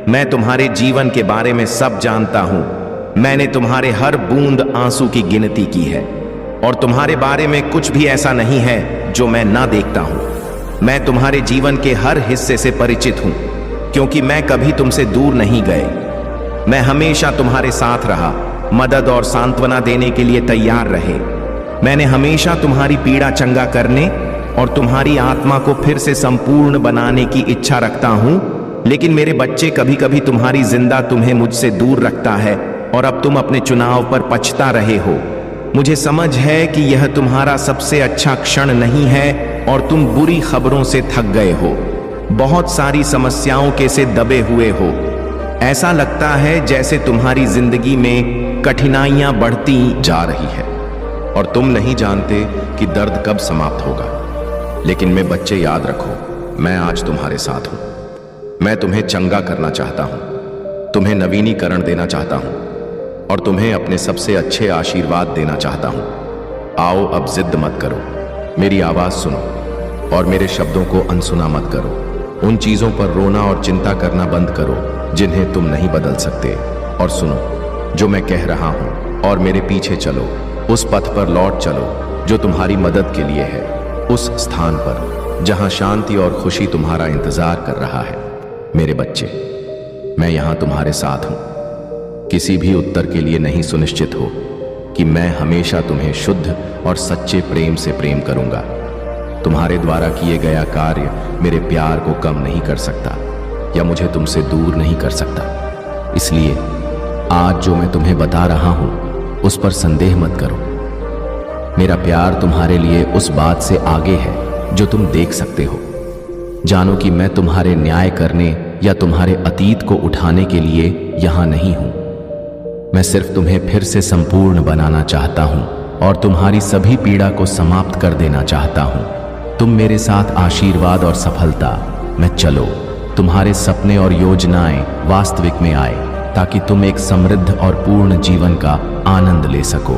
मैं तुम्हारे जीवन के बारे में सब जानता हूं। मैंने तुम्हारे हर बूंद आंसू की गिनती की है और तुम्हारे बारे में कुछ भी ऐसा नहीं है जो मैं ना देखता हूं। मैं तुम्हारे जीवन के हर हिस्से से परिचित हूं, क्योंकि मैं कभी तुमसे दूर नहीं गए। मैं हमेशा तुम्हारे साथ रहा, मदद और सांत्वना देने के लिए तैयार रहे। मैंने हमेशा तुम्हारी पीड़ा चंगा करने और तुम्हारी आत्मा को फिर से संपूर्ण बनाने की इच्छा रखता हूं। लेकिन मेरे बच्चे, कभी कभी तुम्हारी जिंदा तुम्हें मुझसे दूर रखता है और अब तुम अपने चुनाव पर पछता रहे हो। मुझे समझ है कि यह तुम्हारा सबसे अच्छा क्षण नहीं है और तुम बुरी खबरों से थक गए हो, बहुत सारी समस्याओं के से दबे हुए हो। ऐसा लगता है जैसे तुम्हारी जिंदगी में कठिनाइयां बढ़ती जा रही है और तुम नहीं जानते कि दर्द कब समाप्त होगा। लेकिन मैं बच्चे याद रखो, मैं आज तुम्हारे साथ हूं। मैं तुम्हें चंगा करना चाहता हूं, तुम्हें नवीनीकरण देना चाहता हूं और तुम्हें अपने सबसे अच्छे आशीर्वाद देना चाहता हूं। आओ अब जिद मत करो, मेरी आवाज सुनो और मेरे शब्दों को अनसुना मत करो। उन चीजों पर रोना और चिंता करना बंद करो जिन्हें तुम नहीं बदल सकते, और सुनो जो मैं कह रहा हूं और मेरे पीछे चलो। उस पथ पर लौट चलो जो तुम्हारी मदद के लिए है, उस स्थान पर जहां शांति और खुशी तुम्हारा इंतजार कर रहा है। मेरे बच्चे, मैं यहां तुम्हारे साथ हूं। किसी भी उत्तर के लिए नहीं सुनिश्चित हो कि मैं हमेशा तुम्हें शुद्ध और सच्चे प्रेम से प्रेम करूंगा। तुम्हारे द्वारा किए गया कार्य मेरे प्यार को कम नहीं कर सकता या मुझे तुमसे दूर नहीं कर सकता। इसलिए आज जो मैं तुम्हें बता रहा हूं उस पर संदेह मत करो। मेरा प्यार तुम्हारे लिए उस बात से आगे है जो तुम देख सकते हो। जानो कि मैं तुम्हारे न्याय करने या तुम्हारे अतीत को उठाने के लिए यहां नहीं हूं। मैं सिर्फ तुम्हें फिर से संपूर्ण बनाना चाहता हूं और तुम्हारी सभी पीड़ा को समाप्त कर देना चाहता हूं। तुम मेरे साथ आशीर्वाद और सफलता में चलो। तुम्हारे सपने और योजनाएं वास्तविक में आए ताकि तुम एक समृद्ध और पूर्ण जीवन का आनंद ले सको।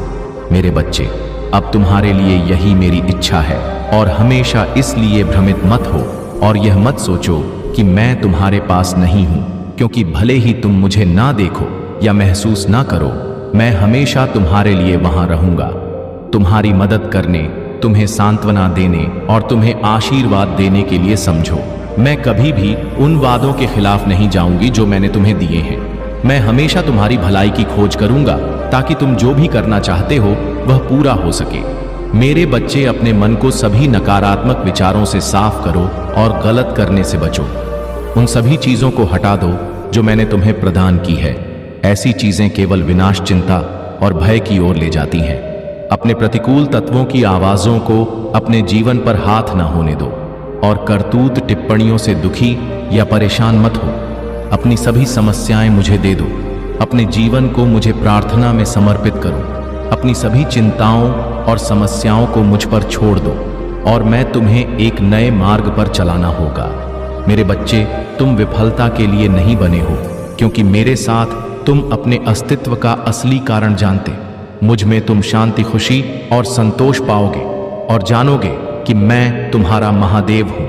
मेरे बच्चे, अब तुम्हारे लिए यही मेरी इच्छा है और हमेशा इसलिए भ्रमित मत हो और यह मत सोचो कि मैं तुम्हारे पास नहीं हूं, क्योंकि भले ही तुम मुझे ना देखो या महसूस ना करो, मैं हमेशा तुम्हारे लिए वहां रहूंगा, तुम्हारी मदद करने, तुम्हें सांत्वना देने और तुम्हें आशीर्वाद देने के लिए। समझो, मैं कभी भी उन वादों के खिलाफ नहीं जाऊंगी जो मैंने तुम्हें दिए हैं। मैं हमेशा तुम्हारी भलाई की खोज करूंगा ताकि तुम जो भी करना चाहते हो वह पूरा हो सके। मेरे बच्चे, अपने मन को सभी नकारात्मक विचारों से साफ करो और गलत करने से बचो। उन सभी चीजों को हटा दो जो मैंने तुम्हें प्रदान की है। ऐसी चीजें केवल विनाश, चिंता और भय की ओर ले जाती हैं। अपने प्रतिकूल तत्वों की आवाजों को अपने जीवन पर हाथ न होने दो और करतूत टिप्पणियों से दुखी या परेशान मत हो। अपनी सभी समस्याएं मुझे दे दो। अपने जीवन को मुझे प्रार्थना में समर्पित करो। अपनी सभी चिंताओं और समस्याओं को मुझ पर छोड़ दो और मैं तुम्हें एक नए मार्ग पर चलाना होगा। मेरे बच्चे, तुम विफलता के लिए नहीं बने हो, क्योंकि मेरे साथ तुम अपने अस्तित्व का असली कारण जानते। मुझ में तुम शांति, खुशी और संतोष पाओगे और जानोगे कि मैं तुम्हारा महादेव हूं,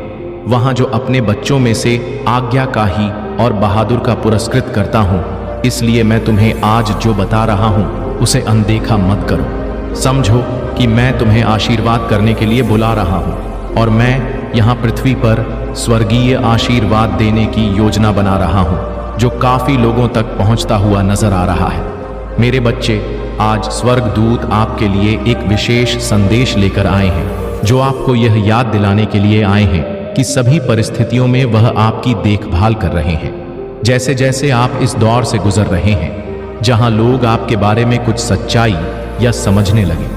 वहां जो अपने बच्चों में से आज्ञाकारी और बहादुर का पुरस्कृत करता हूं। इसलिए मैं तुम्हें आज जो बता रहा हूं उसे अनदेखा मत करो। समझो कि मैं तुम्हें आशीर्वाद करने के लिए बुला रहा हूं और मैं यहाँ पृथ्वी पर स्वर्गीय आशीर्वाद देने की योजना बना रहा हूं जो काफी लोगों तक पहुंचता हुआ नजर आ रहा है। मेरे बच्चे, आज स्वर्गदूत आपके लिए एक विशेष संदेश लेकर आए हैं जो आपको यह याद दिलाने के लिए आए हैं कि सभी परिस्थितियों में वह आपकी देखभाल कर रहे हैं। जैसे जैसे आप इस दौर से गुजर रहे हैं जहां लोग आपके बारे में कुछ सच्चाई या समझने लगे,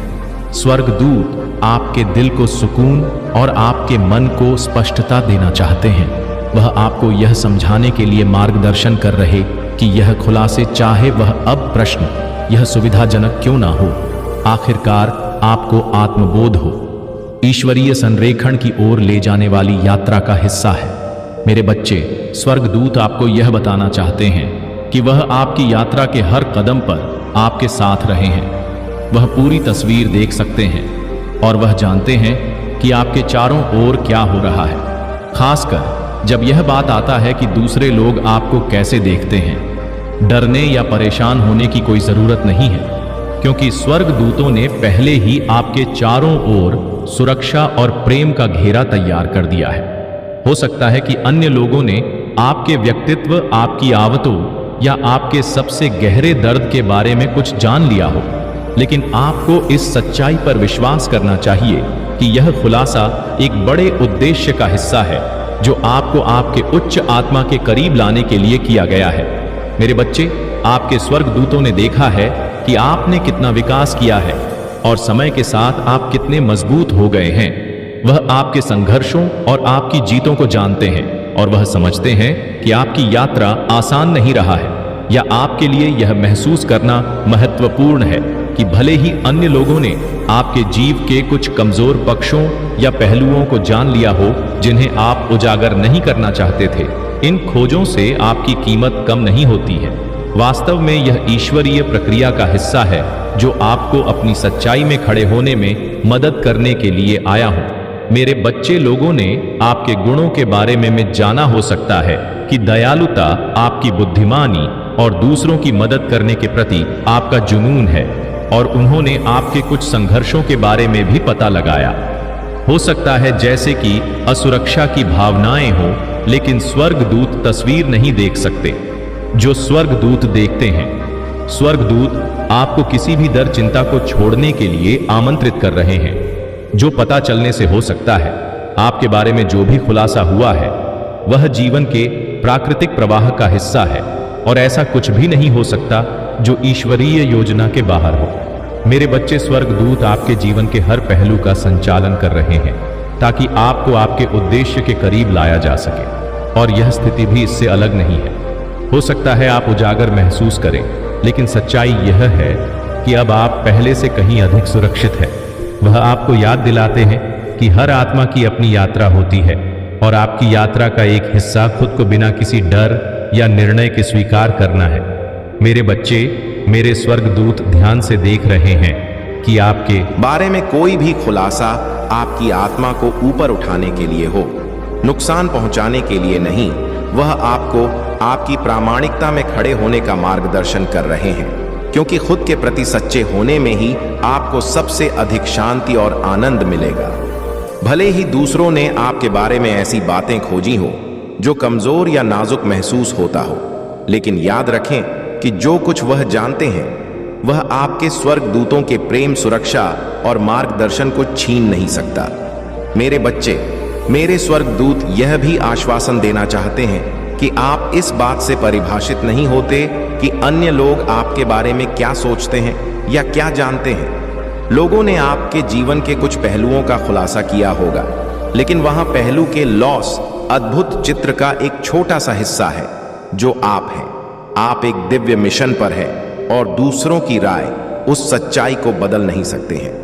स्वर्गदूत आपके दिल को सुकून और आपके मन को स्पष्टता देना चाहते हैं। वह आपको यह समझाने के लिए मार्गदर्शन कर रहे कि यह खुलासे, चाहे वह अब प्रश्न यह सुविधाजनक क्यों ना हो, आखिरकार आपको आत्मबोध हो, ईश्वरीय संरेखण की ओर ले जाने वाली यात्रा का हिस्सा है। मेरे बच्चे, स्वर्गदूत आपको यह बताना चाहते हैं कि वह आपकी यात्रा के हर कदम पर आपके साथ रहे हैं। वह पूरी तस्वीर देख सकते हैं और वह जानते हैं कि आपके चारों ओर क्या हो रहा है, खासकर जब यह बात आता है कि दूसरे लोग आपको कैसे देखते हैं। डरने या परेशान होने की कोई जरूरत नहीं है, क्योंकि स्वर्गदूतों ने पहले ही आपके चारों ओर सुरक्षा और प्रेम का घेरा तैयार कर दिया है। हो सकता है कि अन्य लोगों ने आपके व्यक्तित्व, आपकी आवतों या आपके सबसे गहरे दर्द के बारे में कुछ जान लिया हो, लेकिन आपको इस सच्चाई पर विश्वास करना चाहिए कि यह खुलासा एक बड़े उद्देश्य का हिस्सा है जो आपको आपके उच्च आत्मा के करीब लाने के लिए किया गया है। मेरे बच्चे, आपके स्वर्गदूतों ने देखा है कि आपने कितना विकास किया है और समय के साथ आप कितने मजबूत हो गए हैं। वह आपके संघर्षों और आपकी जीतों को जानते हैं और वह समझते हैं कि आपकी यात्रा आसान नहीं रहा है या आपके लिए यह महसूस करना महत्वपूर्ण है कि भले ही अन्य लोगों ने आपके जीव के कुछ कमजोर पक्षों या पहलुओं को जान लिया हो जिन्हें आप उजागर नहीं करना चाहते थे, इन खोजों से आपकी कीमत कम नहीं होती है। वास्तव में यह ईश्वरीय प्रक्रिया का हिस्सा है जो आपको अपनी सच्चाई में खड़े होने में मदद करने के लिए आया हूं। मेरे बच्चे, लोगों ने आपके गुणों के बारे में जाना हो सकता है कि दयालुता आपकी बुद्धिमानी और दूसरों की मदद करने के प्रति आपका जुनून है, और उन्होंने आपके कुछ संघर्षों के बारे में भी पता लगाया। हो सकता है जैसे कि असुरक्षा की भावनाएं हो, लेकिन स्वर्गदूत तस्वीर नहीं देख सकते जो स्वर्गदूत देखते हैं। स्वर्गदूत आपको किसी भी डर चिंता को छोड़ने के लिए आमंत्रित कर रहे हैं। जो पता चलने से हो सकता है, आपके बारे में जो भी खुलासा हुआ है वह जीवन के प्राकृतिक प्रवाह का हिस्सा है, और ऐसा कुछ भी नहीं हो सकता जो ईश्वरीय योजना के बाहर हो। मेरे बच्चे, स्वर्गदूत आपके जीवन के हर पहलू का संचालन कर रहे हैं ताकि आपको आपके उद्देश्य के करीब लाया जा सके, और यह स्थिति भी इससे अलग नहीं है। हो सकता है आप उजागर महसूस करें, लेकिन सच्चाई यह है कि अब आप पहले से कहीं अधिक सुरक्षित हैं। वह आपको याद दिलाते हैं कि हर आत्मा की अपनी यात्रा होती है, और आपकी यात्रा का एक हिस्सा खुद को बिना किसी डर या निर्णय के स्वीकार करना है। मेरे बच्चे, मेरे स्वर्गदूत ध्यान से देख रहे हैं कि आपके बारे में कोई भी खुलासा आपकी आत्मा को ऊपर उठाने के लिए हो, नुकसान पहुंचाने के लिए नहीं। वह आपको आपकी प्रामाणिकता में खड़े होने का मार्गदर्शन कर रहे हैं, क्योंकि खुद के प्रति सच्चे होने में ही आपको सबसे अधिक शांति और आनंद मिलेगा। भले ही दूसरों ने आपके बारे में ऐसी बातें खोजी हो जो कमजोर या नाजुक महसूस होता हो, लेकिन याद रखें कि जो कुछ वह जानते हैं वह आपके स्वर्गदूतों के प्रेम, सुरक्षा और मार्गदर्शन को छीन नहीं सकता। मेरे बच्चे, मेरे स्वर्गदूत यह भी आश्वासन देना चाहते हैं कि आप इस बात से परिभाषित नहीं होते कि अन्य लोग आपके बारे में क्या सोचते हैं या क्या जानते हैं। लोगों ने आपके जीवन के कुछ पहलुओं का खुलासा किया होगा, लेकिन वहां पहलू के लॉस अद्भुत चित्र का एक छोटा सा हिस्सा है जो आप हैं। आप एक दिव्य मिशन पर हैं और दूसरों की राय उस सच्चाई को बदल नहीं सकते हैं।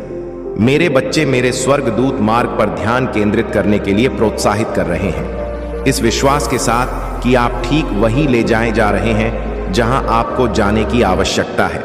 मेरे बच्चे, मेरे स्वर्गदूत मार्ग पर ध्यान केंद्रित करने के लिए प्रोत्साहित कर रहे हैं, इस विश्वास के साथ कि आप ठीक वही ले जाए जा रहे हैं जहां आपको जाने की आवश्यकता है।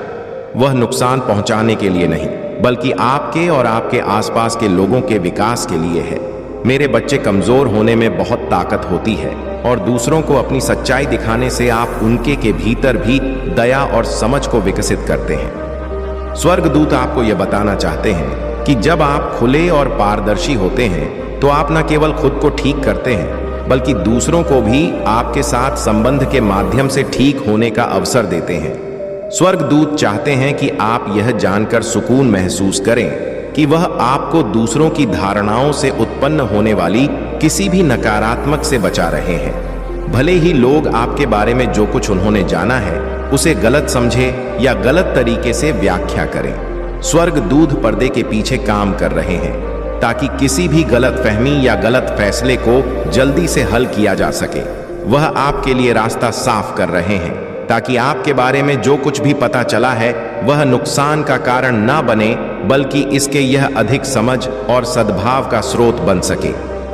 वह नुकसान पहुंचाने के लिए नहीं, बल्कि आपके और आपके आसपास के लोगों के विकास के लिए है। मेरे बच्चे, कमजोर होने में बहुत ताकत होती है, और दूसरों को अपनी सच्चाई दिखाने से आप उनके के भीतर भी दया और समझ को विकसित करते हैं। स्वर्गदूत आपको यह बताना चाहते हैं कि जब आप खुले और पारदर्शी होते हैं तो आप न केवल खुद को ठीक करते हैं, बल्कि दूसरों को भी आपके साथ संबंध के माध्यम से ठीक होने का अवसर देते हैं। स्वर्गदूत चाहते हैं कि आप यह जानकर सुकून महसूस करें कि वह आपको दूसरों की धारणाओं से उत्पन्न होने वाली किसी भी नकारात्मक से बचा रहे हैं। भले ही लोग आपके बारे में जो कुछ उन्होंने जाना है उसे गलत समझे या गलत तरीके से व्याख्या करें, स्वर्गदूत पर्दे के पीछे काम कर रहे हैं ताकि किसी भी गलत फहमी या गलत फैसले को जल्दी से हल किया जा सके। वह आपके लिए रास्ता साफ कर रहे हैं ताकि आपके बारे में जो कुछ भी पता चला है वह नुकसान का कारण ना बने, बल्कि इसके यह अधिक समझ और सद्भाव का स्रोत बन सके।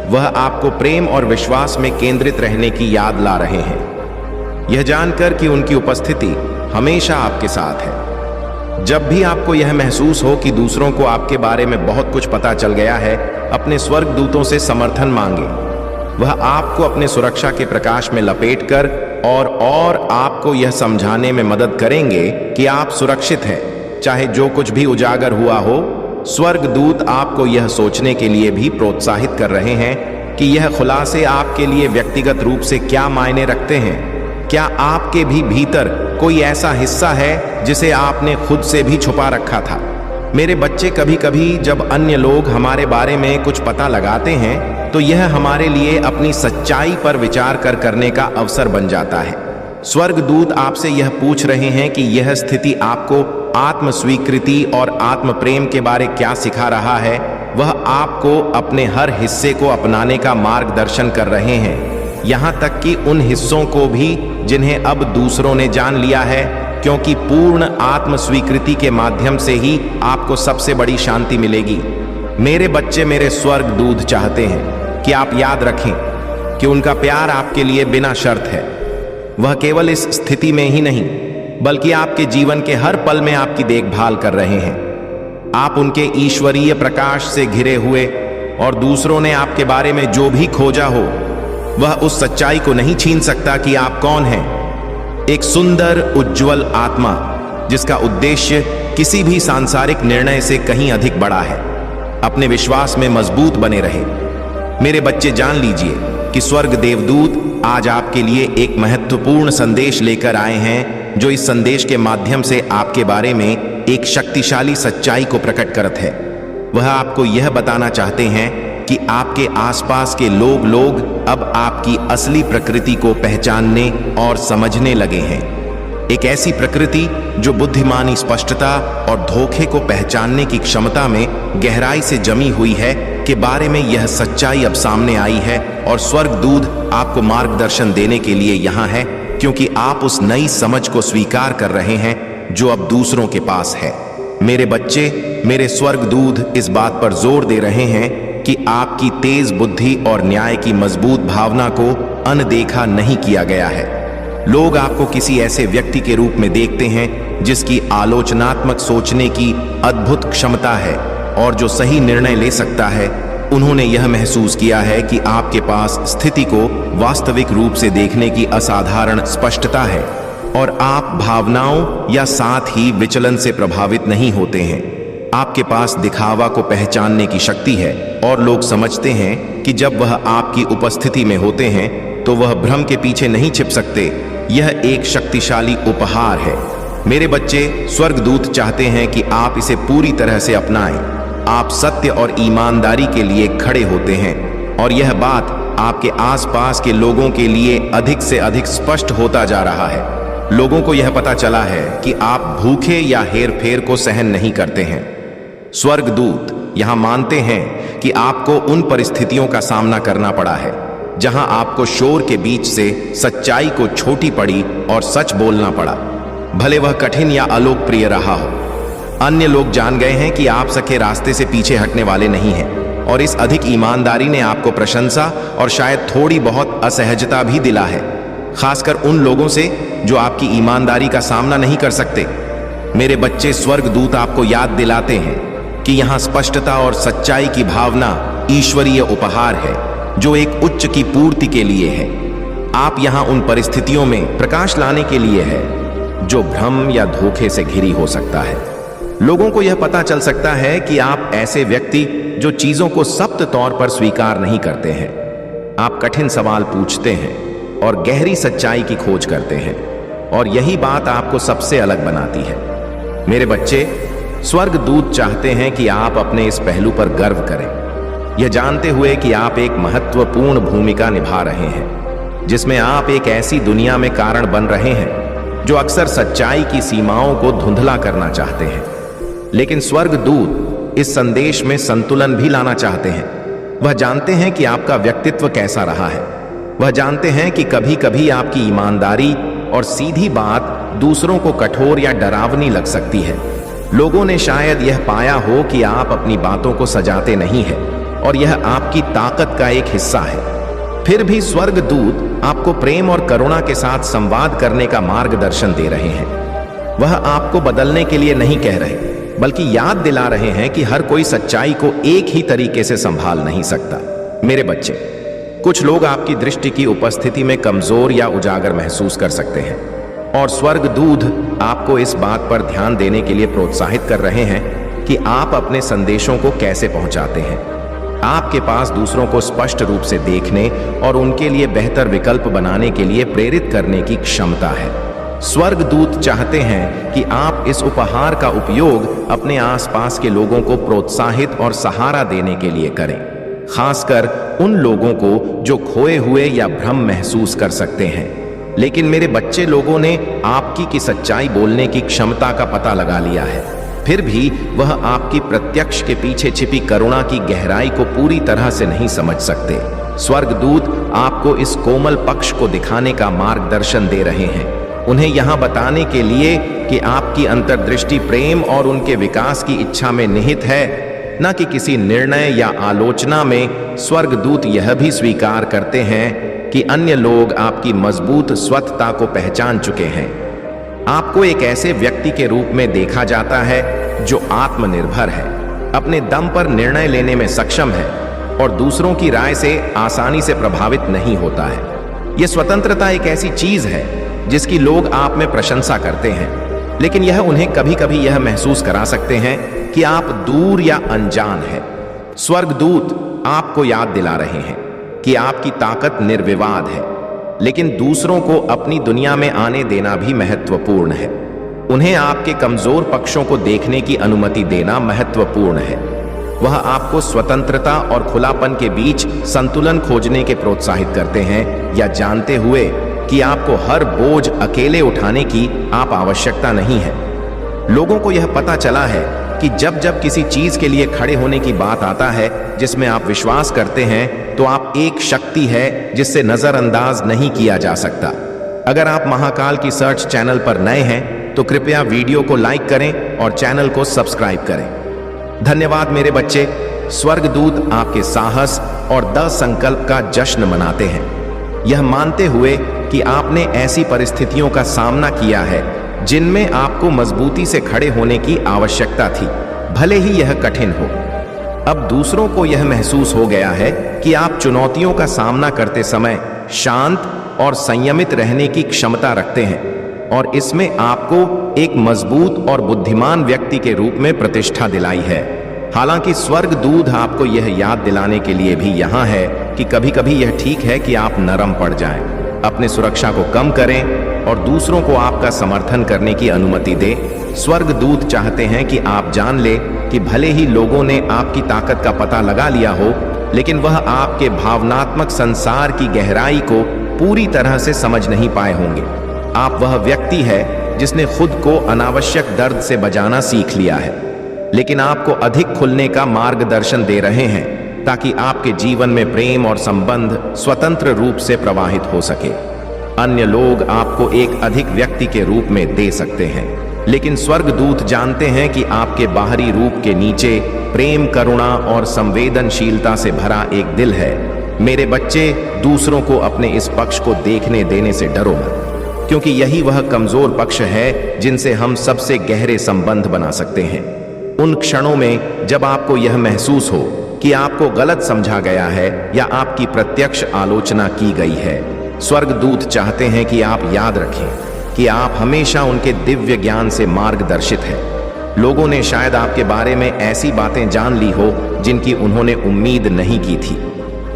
वह आपको प्रेम और विश्वास में केंद्रित रहने की याद ला रहे हैं, यह जानकर कि उनकी उपस्थिति हमेशा आपके साथ है। जब भी आपको यह महसूस हो कि दूसरों को आपके बारे में बहुत कुछ पता चल गया है, अपने स्वर्गदूतों से समर्थन मांगे। वह आपको अपने सुरक्षा के प्रकाश में लपेटकर और आपको यह समझाने में मदद करेंगे कि आप सुरक्षित हैं, चाहे जो कुछ भी उजागर हुआ हो। स्वर्गदूत आपको यह सोचने के लिए भी प्रोत्साहित कर रहे हैं कि यह खुलासे आपके लिए व्यक्तिगत रूप से क्या मायने रखते हैं। क्या आपके भी भीतर कोई ऐसा हिस्सा है जिसे आपने खुद से भी छुपा रखा था? मेरे बच्चे, कभी कभी जब अन्य लोग हमारे बारे में कुछ पता लगाते हैं तो यह हमारे लिए अपनी सच्चाई पर विचार करने का अवसर बन जाता है। स्वर्गदूत आपसे यह पूछ रहे हैं कि यह स्थिति आपको आत्म स्वीकृति और आत्म प्रेम के बारे क्या सिखा रहा है। वह आपको अपने हर हिस्से को अपनाने का मार्गदर्शन कर रहे हैं, यहाँ तक कि उन हिस्सों को भी जिन्हें अब दूसरों ने जान लिया है। क्योंकि पूर्ण आत्म स्वीकृति के माध्यम से ही आपको सबसे बड़ी शांति मिलेगी। मेरे बच्चे मेरे स्वर्ग दूत चाहते हैं कि आप याद रखें कि उनका प्यार आपके लिए बिना शर्त है। वह केवल इस स्थिति में ही नहीं बल्कि आपके जीवन के हर पल में आपकी देखभाल कर रहे हैं। आप उनके ईश्वरीय प्रकाश से घिरे हुए और दूसरों ने आपके बारे में जो भी खोजा हो वह उस सच्चाई को नहीं छीन सकता कि आप कौन हैं। एक सुंदर उज्जवल आत्मा जिसका उद्देश्य किसी भी सांसारिक निर्णय से कहीं अधिक बड़ा है। अपने विश्वास में मजबूत बने रहे। मेरे बच्चे, जान लीजिए कि स्वर्ग देवदूत आज आपके लिए एक महत्वपूर्ण संदेश लेकर आए हैं, जो इस संदेश के माध्यम से आपके बारे में एक शक्तिशाली सच्चाई को प्रकट करते हैं। वह आपको यह बताना चाहते हैं कि आपके आसपास के लोग अब आपकी असली प्रकृति को पहचानने और समझने लगे हैं। एक ऐसी प्रकृति जो बुद्धिमानी, स्पष्टता और धोखे को पहचानने की क्षमता में गहराई से जमी हुई है के बारे में यह सच्चाई अब सामने आई है। और स्वर्गदूत आपको मार्गदर्शन देने के लिए यहाँ है, क्योंकि आप उस नई समझ को स्वीकार कर रहे हैं जो अब दूसरों के पास है। मेरे बच्चे, मेरे स्वर्गदूत इस बात पर जोर दे रहे हैं कि आपकी तेज बुद्धि और न्याय की मजबूत भावना को अनदेखा नहीं किया गया है। लोग आपको किसी ऐसे व्यक्ति के रूप में देखते हैं जिसकी आलोचनात्मक सोचने की अद्भुत क्षमता है और जो सही निर्णय ले सकता है। उन्होंने यह महसूस किया है कि आपके पास स्थिति को वास्तविक रूप से देखने की असाधारण स्पष्टता है और आप भावनाओं या साथ ही विचलन से प्रभावित नहीं होते हैं। आपके पास दिखावा को पहचानने की शक्ति है और लोग समझते हैं कि जब वह आपकी उपस्थिति में होते हैं तो वह भ्रम के पीछे नहीं छिप सकते। यह एक शक्तिशाली उपहार है। मेरे बच्चे, स्वर्गदूत चाहते हैं कि आप इसे पूरी तरह से अपनाएं। आप सत्य और ईमानदारी के लिए खड़े होते हैं और यह बात आपके आसपास के लोगों के लिए अधिक से अधिक स्पष्ट होता जा रहा है। लोगों को यह पता चला है कि आप भूखे या हेरफेर को सहन नहीं करते हैं। स्वर्गदूत यहां मानते हैं कि आपको उन परिस्थितियों का सामना करना पड़ा है जहां आपको शोर के बीच से सच्चाई को छोटी पड़ी और सच बोलना पड़ा, भले वह कठिन या अलोकप्रिय रहा हो। अन्य लोग जान गए हैं कि आप सके रास्ते से पीछे हटने वाले नहीं हैं और इस अधिक ईमानदारी ने आपको प्रशंसा और शायद थोड़ी बहुत असहजता भी दिला है, खासकर उन लोगों से जो आपकी ईमानदारी का सामना नहीं कर सकते। मेरे बच्चे, स्वर्गदूत आपको याद दिलाते हैं कि यहाँ स्पष्टता और सच्चाई की भावना ईश्वरीय उपहार है जो एक उच्च की पूर्ति के लिए है। आप यहाँ उन परिस्थितियों में प्रकाश लाने के लिए है जो भ्रम या धोखे से घिरी हो सकता है। लोगों को यह पता चल सकता है कि आप ऐसे व्यक्ति जो चीजों को सख्त तौर पर स्वीकार नहीं करते हैं। आप कठिन सवाल पूछते हैं और गहरी सच्चाई की खोज करते हैं और यही बात आपको सबसे अलग बनाती है। मेरे बच्चे, स्वर्गदूत चाहते हैं कि आप अपने इस पहलू पर गर्व करें, यह जानते हुए कि आप एक महत्वपूर्ण भूमिका निभा रहे हैं जिसमें आप एक ऐसी दुनिया में कारण बन रहे हैं जो अक्सर सच्चाई की सीमाओं को धुंधला करना चाहते हैं। लेकिन स्वर्गदूत इस संदेश में संतुलन भी लाना चाहते हैं। वह जानते हैं कि आपका व्यक्तित्व कैसा रहा है। वह जानते हैं कि कभी कभी आपकी ईमानदारी और सीधी बात दूसरों को कठोर या डरावनी लग सकती है। लोगों ने शायद यह पाया हो कि आप अपनी बातों को सजाते नहीं हैं और यह आपकी ताकत का एक हिस्सा है। फिर भी स्वर्गदूत आपको प्रेम और करुणा के साथ संवाद करने का मार्गदर्शन दे रहे हैं। वह आपको बदलने के लिए नहीं कह रहे, बल्कि याद दिला रहे हैं कि हर कोई सच्चाई को एक ही तरीके से संभाल नहीं सकता। मेरे बच्चे, कुछ लोग आपकी दृष्टि की उपस्थिति में कमजोर या उजागर महसूस कर सकते हैं और स्वर्गदूत आपको इस बात पर ध्यान देने के लिए प्रोत्साहित कर रहे हैं कि आप अपने संदेशों को कैसे पहुंचाते हैं। आपके पास दूसरों को स्पष्ट रूप से देखने और उनके लिए बेहतर विकल्प बनाने के लिए प्रेरित करने की क्षमता है। स्वर्गदूत चाहते हैं कि आप इस उपहार का उपयोग अपने आसपास के लोगों को प्रोत्साहित और सहारा देने के लिए करें, खासकर उन लोगों को जो खोए हुए या भ्रम महसूस कर सकते हैं। लेकिन मेरे बच्चे, लोगों ने आपकी की सच्चाई बोलने की क्षमता का पता लगा लिया है, फिर भी वह आपकी प्रत्यक्ष के पीछे छिपी करुणा की गहराई को पूरी तरह से नहीं समझ सकते। स्वर्गदूत आपको इस कोमल पक्ष को दिखाने का मार्गदर्शन दे रहे हैं उन्हें यहां बताने के लिए कि आपकी अंतर्दृष्टि प्रेम और उनके विकास की इच्छा में निहित है, न कि किसी निर्णय या आलोचना में। स्वर्गदूत यह भी स्वीकार करते हैं कि अन्य लोग आपकी मजबूत स्वतःता को पहचान चुके हैं। आपको एक ऐसे व्यक्ति के रूप में देखा जाता है जो आत्मनिर्भर है, अपने दम पर निर्णय लेने में सक्षम है और दूसरों की राय से आसानी से प्रभावित नहीं होता है। यह स्वतंत्रता एक ऐसी चीज है जिसकी लोग आप में प्रशंसा करते हैं, लेकिन यह उन्हें कभी कभी यह महसूस करा सकते हैं कि आप दूर या अनजान हैं। स्वर्गदूत आपको याद दिला रहे हैं कि आपकी ताकत निर्विवाद है, लेकिन दूसरों को अपनी दुनिया में आने देना भी महत्वपूर्ण है। उन्हें आपके कमजोर पक्षों को देखने की अनुमति देना महत्वपूर्ण है। वह आपको स्वतंत्रता और खुलापन के बीच संतुलन खोजने के प्रोत्साहित करते हैं, या जानते हुए कि आपको हर बोझ अकेले उठाने की आप आवश्यकता नहीं है। लोगों को यह पता चला है कि जब जब किसी चीज के लिए खड़े होने की बात आता है जिसमें आप विश्वास करते हैं, तो आप एक शक्ति है जिससे नजरअंदाज नहीं किया जा सकता। अगर आप महाकाल की सर्च चैनल पर नए हैं तो कृपया वीडियो को लाइक करें और चैनल को सब्सक्राइब करें। धन्यवाद मेरे बच्चे। स्वर्गदूत आपके साहस और दृढ़ संकल्प का जश्न मनाते हैं, यह मानते हुए कि आपने ऐसी परिस्थितियों का सामना किया है जिनमें आपको मजबूती से खड़े होने की आवश्यकता थी, भले ही यह कठिन हो। अब दूसरों को यह महसूस हो गया है कि आप चुनौतियों का सामना करते समय शांत और संयमित रहने की क्षमता रखते हैं, और इसमें आपको एक मजबूत और बुद्धिमान व्यक्ति के रूप में प्रतिष्ठा दिलाई है। हालांकि स्वर्गदूत आपको यह याद दिलाने के लिए भी यहाँ है कि कभी कभी यह ठीक है कि आप नरम पड़ जाएं, अपने सुरक्षा को कम करें और दूसरों को आपका समर्थन करने की अनुमति दें। स्वर्गदूत चाहते हैं कि आप जान ले कि भले ही लोगों ने आपकी ताकत का पता लगा लिया हो, लेकिन वह आपके भावनात्मक संसार की गहराई को पूरी तरह से समझ नहीं पाए होंगे। आप वह व्यक्ति है जिसने खुद को अनावश्यक दर्द से बचाना सीख लिया है, लेकिन आपको अधिक खुलने का मार्गदर्शन दे रहे हैं ताकि आपके जीवन में प्रेम और संबंध स्वतंत्र रूप से प्रवाहित हो सके। अन्य लोग आपको एक अधिक व्यक्ति के रूप में दे सकते हैं, लेकिन स्वर्गदूत जानते हैं कि आपके बाहरी रूप के नीचे प्रेम, करुणा और संवेदनशीलता से भरा एक दिल है। मेरे बच्चे, दूसरों को अपने इस पक्ष को देखने देने से डरो मत, क्योंकि यही वह कमजोर पक्ष है जिनसे हम सबसे गहरे संबंध बना सकते हैं। उन क्षणों में जब आपको यह महसूस हो कि आपको गलत समझा गया है या आपकी प्रत्यक्ष आलोचना की गई है, स्वर्गदूत चाहते हैं कि आप याद रखें कि आप हमेशा उनके दिव्य ज्ञान से मार्गदर्शित हैं। लोगों ने शायद आपके बारे में ऐसी बातें जान ली हो जिनकी उन्होंने उम्मीद नहीं की थी।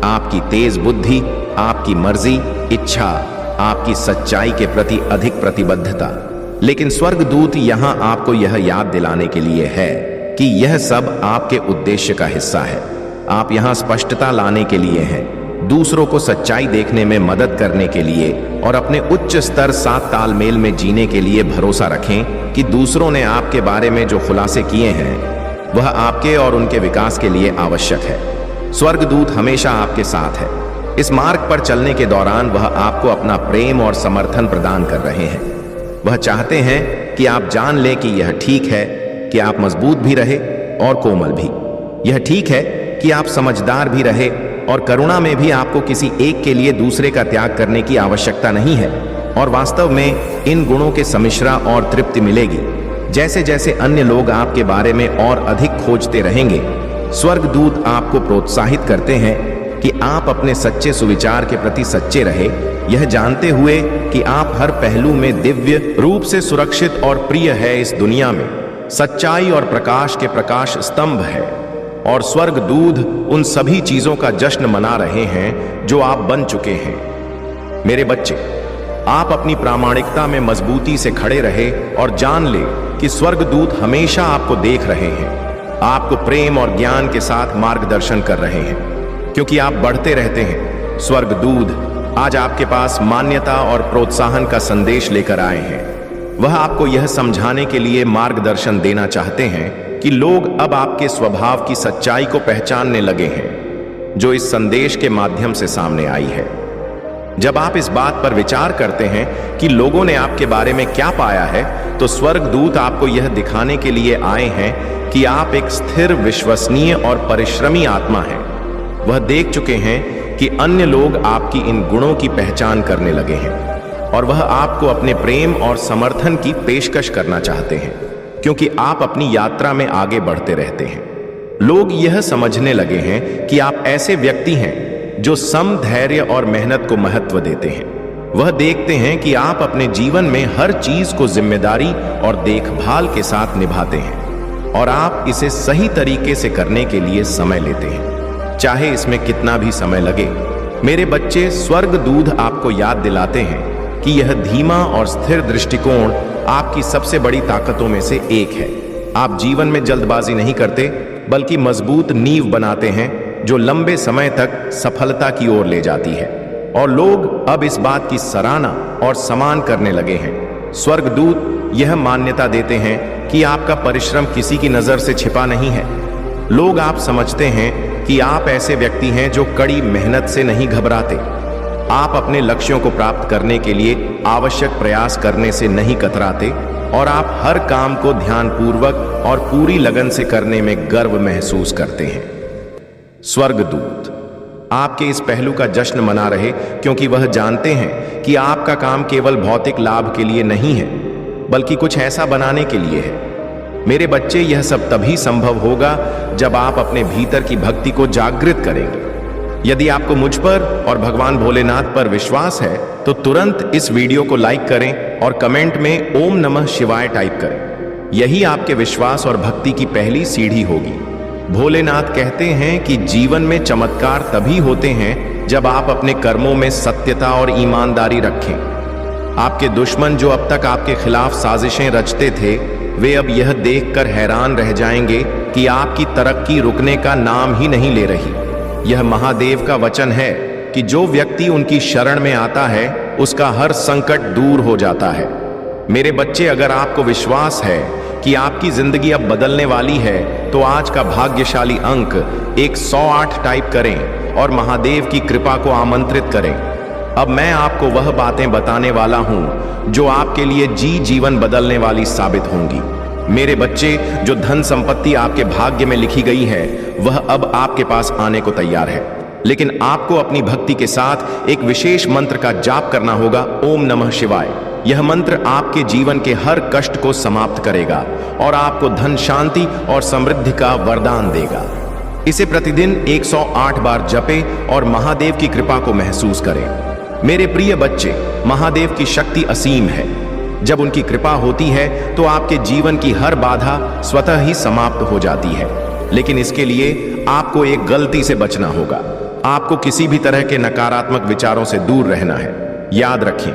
आपकी तेज बुद्धि, आपकी मर्जी, इच्छा, आपकी सच्चाई के प्रति अधिक प्रतिबद्धता, लेकिन स्वर्गदूत यहां आपको यह याद दिलाने के लिए है कि यह सब आपके उद्देश्य का हिस्सा है। आप यहां स्पष्टता लाने के लिए हैं, दूसरों को सच्चाई देखने में मदद करने के लिए और अपने उच्च स्तर साथ तालमेल में जीने के लिए भरोसा रखें कि दूसरों ने आपके बारे में जो खुलासे किए हैं वह आपके और उनके विकास के लिए आवश्यक है। स्वर्गदूत हमेशा आपके साथ है। इस मार्ग पर चलने के दौरान वह आपको अपना प्रेम और समर्थन प्रदान कर रहे हैं। वह चाहते हैं कि आप जान लें कि यह ठीक है कि आप मजबूत भी रहे और कोमल भी। यह ठीक है कि आप समझदार भी रहे, और करुणा में भी आपको किसी एक के लिए दूसरे का त्याग करने की आवश्यकता नहीं है। और वास्तव में इन गुणों के सम्मिश्रण और तृप्ति मिलेगी जैसे जैसे अन्य लोग आपके बारे में और अधिक खोजते रहेंगे। स्वर्गदूत आपको प्रोत्साहित करते हैं कि आप अपने सच्चे सुविचार के प्रति सच्चे रहे, यह जानते हुए कि आप हर पहलू में दिव्य रूप से सुरक्षित और प्रिय है। इस दुनिया में सच्चाई और प्रकाश के प्रकाश स्तंभ है, और स्वर्गदूत उन सभी चीजों का जश्न मना रहे हैं जो आप बन चुके हैं। मेरे बच्चे, आप अपनी प्रामाणिकता में मजबूती से खड़े रहे और जान ले कि स्वर्गदूत हमेशा आपको देख रहे हैं, आपको प्रेम और ज्ञान के साथ मार्गदर्शन कर रहे हैं, क्योंकि आप बढ़ते रहते हैं। स्वर्गदूत आज आपके पास मान्यता और प्रोत्साहन का संदेश लेकर आए हैं। वह आपको यह समझाने के लिए मार्गदर्शन देना चाहते हैं कि लोग अब आपके स्वभाव की सच्चाई को पहचानने लगे हैं, जो इस संदेश के माध्यम से सामने आई है। जब आप इस बात पर विचार करते हैं कि लोगों ने आपके बारे में क्या पाया है, तो स्वर्गदूत आपको यह दिखाने के लिए आए हैं कि आप एक स्थिर, विश्वसनीय और परिश्रमी आत्मा हैं। वह देख चुके हैं कि अन्य लोग आपकी इन गुणों की पहचान करने लगे हैं और वह आपको अपने प्रेम और समर्थन की पेशकश करना चाहते हैं, क्योंकि आप अपनी यात्रा में आगे बढ़ते रहते हैं। लोग यह समझने लगे हैं कि आप ऐसे व्यक्ति हैं जो सम, धैर्य और मेहनत को महत्व देते हैं। वह देखते हैं कि आप अपने जीवन में हर चीज को जिम्मेदारी और देखभाल के साथ निभाते हैं और आप इसे सही तरीके से करने के लिए समय लेते हैं, चाहे इसमें कितना भी समय लगे। मेरे बच्चे, स्वर्गदूत आपको याद दिलाते हैं कि यह धीमा और स्थिर दृष्टिकोण आपकी सबसे बड़ी ताकतों में से एक है। आप जीवन में जल्दबाजी नहीं करते, बल्कि मजबूत नींव बनाते हैं जो लंबे समय तक सफलता की ओर ले जाती है। और लोग अब इस बात की सराहना और सम्मान करने लगे हैं। स्वर्गदूत यह मान्यता देते हैं कि आपका परिश्रम किसी की नजर से छिपा नहीं है। लोग आप समझते हैं कि आप ऐसे व्यक्ति हैं जो कड़ी मेहनत से नहीं घबराते। आप अपने लक्ष्यों को प्राप्त करने के लिए आवश्यक प्रयास करने से नहीं कतराते और आप हर काम को ध्यानपूर्वक और पूरी लगन से करने में गर्व महसूस करते हैं। स्वर्गदूत आपके इस पहलू का जश्न मना रहे, क्योंकि वह जानते हैं कि आपका काम केवल भौतिक लाभ के लिए नहीं है, बल्कि कुछ ऐसा बनाने के लिए है। मेरे बच्चे, यह सब तभी संभव होगा जब आप अपने भीतर की भक्ति को जागृत करेंगे। यदि आपको मुझ पर और भगवान भोलेनाथ पर विश्वास है, तो तुरंत इस वीडियो को लाइक करें और कमेंट में ओम नमः शिवाय टाइप करें। यही आपके विश्वास और भक्ति की पहली सीढ़ी होगी। भोलेनाथ कहते हैं कि जीवन में चमत्कार तभी होते हैं जब आप अपने कर्मों में सत्यता और ईमानदारी रखें। आपके दुश्मन जो अब तक आपके खिलाफ साजिशें रचते थे, वे अब यह देखकर हैरान रह जाएंगे कि आपकी तरक्की रुकने का नाम ही नहीं ले रही। यह महादेव का वचन है कि जो व्यक्ति उनकी शरण में आता है, उसका हर संकट दूर हो जाता है। मेरे बच्चे, अगर आपको विश्वास है कि आपकी जिंदगी अब बदलने वाली है, तो आज का भाग्यशाली अंक 108 टाइप करें और महादेव की कृपा को आमंत्रित करें। अब मैं आपको वह बातें बताने वाला हूं जो आपके लिए जीवन बदलने वाली साबित होंगी। मेरे बच्चे, जो धन संपत्ति आपके भाग्य में लिखी गई है, वह अब आपके पास आने को तैयार है। लेकिन आपको अपनी भक्ति के साथ एक विशेष मंत्र का जाप करना होगा, ओम नमः शिवाय। यह मंत्र आपके जीवन के हर कष्ट को समाप्त करेगा और आपको धन, शांति और समृद्धि का वरदान देगा। इसे प्रतिदिन 108 बार जपें और महादेव की कृपा को महसूस करें। मेरे प्रिय बच्चे, महादेव की शक्ति असीम है। जब उनकी कृपा होती है तो आपके जीवन की हर बाधा स्वतः ही समाप्त हो जाती है। लेकिन इसके लिए आपको एक गलती से बचना होगा। आपको किसी भी तरह के नकारात्मक विचारों से दूर रहना है। याद रखें,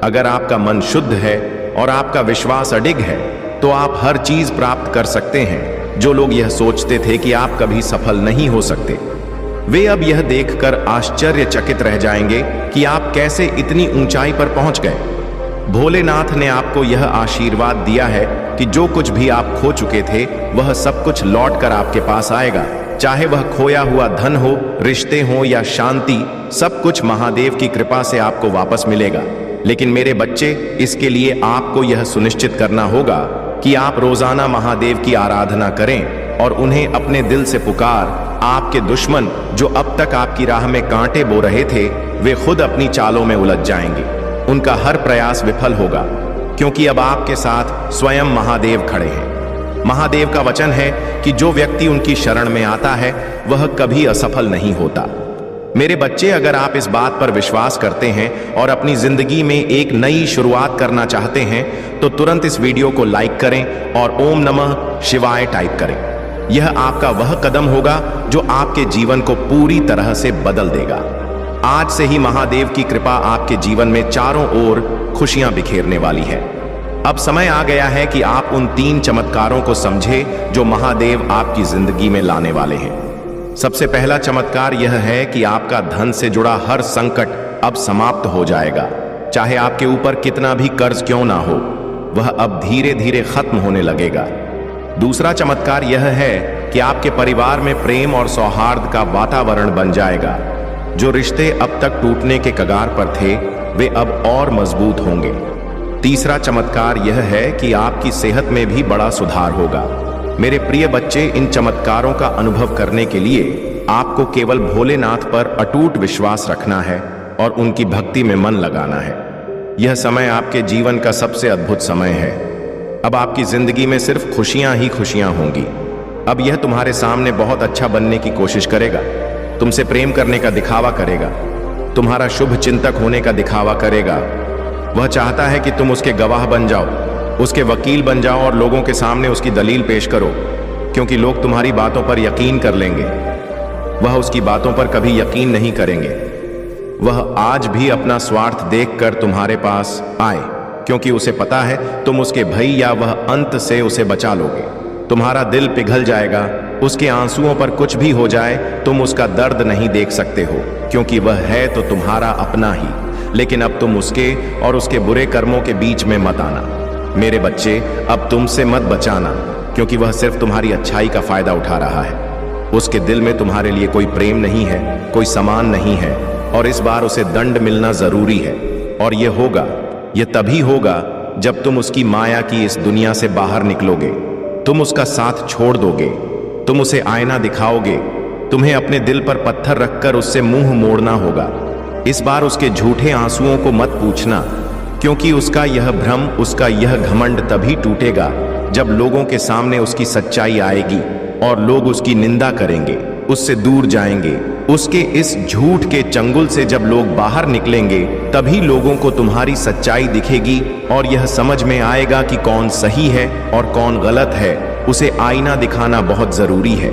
अगर आपका मन शुद्ध है और आपका विश्वास अडिग है, तो आप हर चीज प्राप्त कर सकते हैं। जो लोग यह सोचते थे कि आप कभी सफल नहीं हो सकते, वे अब यह देखकर आश्चर्यचकित रह जाएंगे कि आप कैसे इतनी ऊंचाई पर पहुंच गए। भोलेनाथ ने आपको यह आशीर्वाद दिया है कि जो कुछ भी आप खो चुके थे, वह सब कुछ लौट कर आपके पास आएगा। चाहे वह खोया हुआ धन हो, रिश्ते हो या शांति, सब कुछ महादेव की कृपा से आपको वापस मिलेगा। लेकिन मेरे बच्चे, इसके लिए आपको यह सुनिश्चित करना होगा कि आप रोजाना महादेव की आराधना करें और उन्हें अपने दिल से पुकार। आपके दुश्मन जो अब तक आपकी राह में कांटे बो रहे थे, वे खुद अपनी चालों में उलझ जाएंगे। उनका हर प्रयास विफल होगा, क्योंकि अब आपके साथ स्वयं महादेव खड़े हैं। महादेव का वचन है कि जो व्यक्ति उनकी शरण में आता है, वह कभी असफल नहीं होता। मेरे बच्चे, अगर आप इस बात पर विश्वास करते हैं और अपनी जिंदगी में एक नई शुरुआत करना चाहते हैं, तो तुरंत इस वीडियो को लाइक करें और ओम नमः शिवाय टाइप करें। यह आपका वह कदम होगा जो आपके जीवन को पूरी तरह से बदल देगा। आज से ही महादेव की कृपा आपके जीवन में चारों ओर खुशियां बिखेरने वाली है। अब समय आ गया है कि आप उन 3 चमत्कारों को समझें जो महादेव आपकी जिंदगी में लाने वाले हैं। सबसे पहला चमत्कार यह है कि आपका धन से जुड़ा हर संकट अब समाप्त हो जाएगा। चाहे आपके ऊपर कितना भी कर्ज क्यों ना हो, वह अब धीरे धीरे खत्म होने लगेगा। दूसरा चमत्कार यह है कि आपके परिवार में प्रेम और सौहार्द का वातावरण बन जाएगा। जो रिश्ते अब तक टूटने के कगार पर थे वे अब और मजबूत होंगे। तीसरा चमत्कार यह है कि आपकी सेहत में भी बड़ा सुधार होगा। मेरे प्रिय बच्चे, इन चमत्कारों का अनुभव करने के लिए आपको केवल भोलेनाथ पर अटूट विश्वास रखना है और उनकी भक्ति में मन लगाना है। यह समय आपके जीवन का सबसे अद्भुत समय है। अब आपकी जिंदगी में सिर्फ खुशियां ही खुशियां होंगी। अब यह तुम्हारे सामने बहुत अच्छा बनने की कोशिश करेगा, तुमसे प्रेम करने का दिखावा करेगा, तुम्हारा शुभ चिंतक होने का दिखावा करेगा। वह चाहता है कि तुम उसके गवाह बन जाओ, उसके वकील बन जाओ और लोगों के सामने उसकी दलील पेश करो, क्योंकि लोग तुम्हारी बातों पर यकीन कर लेंगे। वह उसकी बातों पर कभी यकीन नहीं करेंगे। वह आज भी अपना स्वार्थ देखकर तुम्हारे पास आए, क्योंकि उसे पता है तुम उसके भय या वह अंत से उसे बचा लोगे। तुम्हारा दिल पिघल जाएगा, उसके आंसुओं पर कुछ भी हो जाए तुम उसका दर्द नहीं देख सकते हो, क्योंकि वह है तो तुम्हारा अपना ही। लेकिन अब तुम उसके और उसके बुरे कर्मों के बीच में मत आना। मेरे बच्चे, अब तुमसे मत बचाना, क्योंकि वह सिर्फ तुम्हारी अच्छाई का फायदा उठा रहा है। उसके दिल में तुम्हारे लिए कोई प्रेम नहीं है, कोई सम्मान नहीं है, और इस बार उसे दंड मिलना जरूरी है। और यह तभी होगा जब तुम उसकी माया की इस दुनिया से बाहर निकलोगे। तुम उसका साथ छोड़ दोगे, तुम उसे आईना दिखाओगे, तुम्हें अपने दिल पर पत्थर रखकर उससे मुंह मोड़ना होगा। इस बार उसके झूठे आंसुओं को मत पूछना, क्योंकि उसका यह भ्रम, उसका यह घमंड तभी टूटेगा जब लोगों के सामने उसकी सच्चाई आएगी और लोग उसकी निंदा करेंगे, उससे दूर जाएंगे। उसके इस झूठ के चंगुल से जब लोग बाहर निकलेंगे तभी लोगों को तुम्हारी सच्चाई दिखेगी और यह समझ में आएगा कि कौन सही है और कौन गलत है। उसे आईना दिखाना बहुत जरूरी है।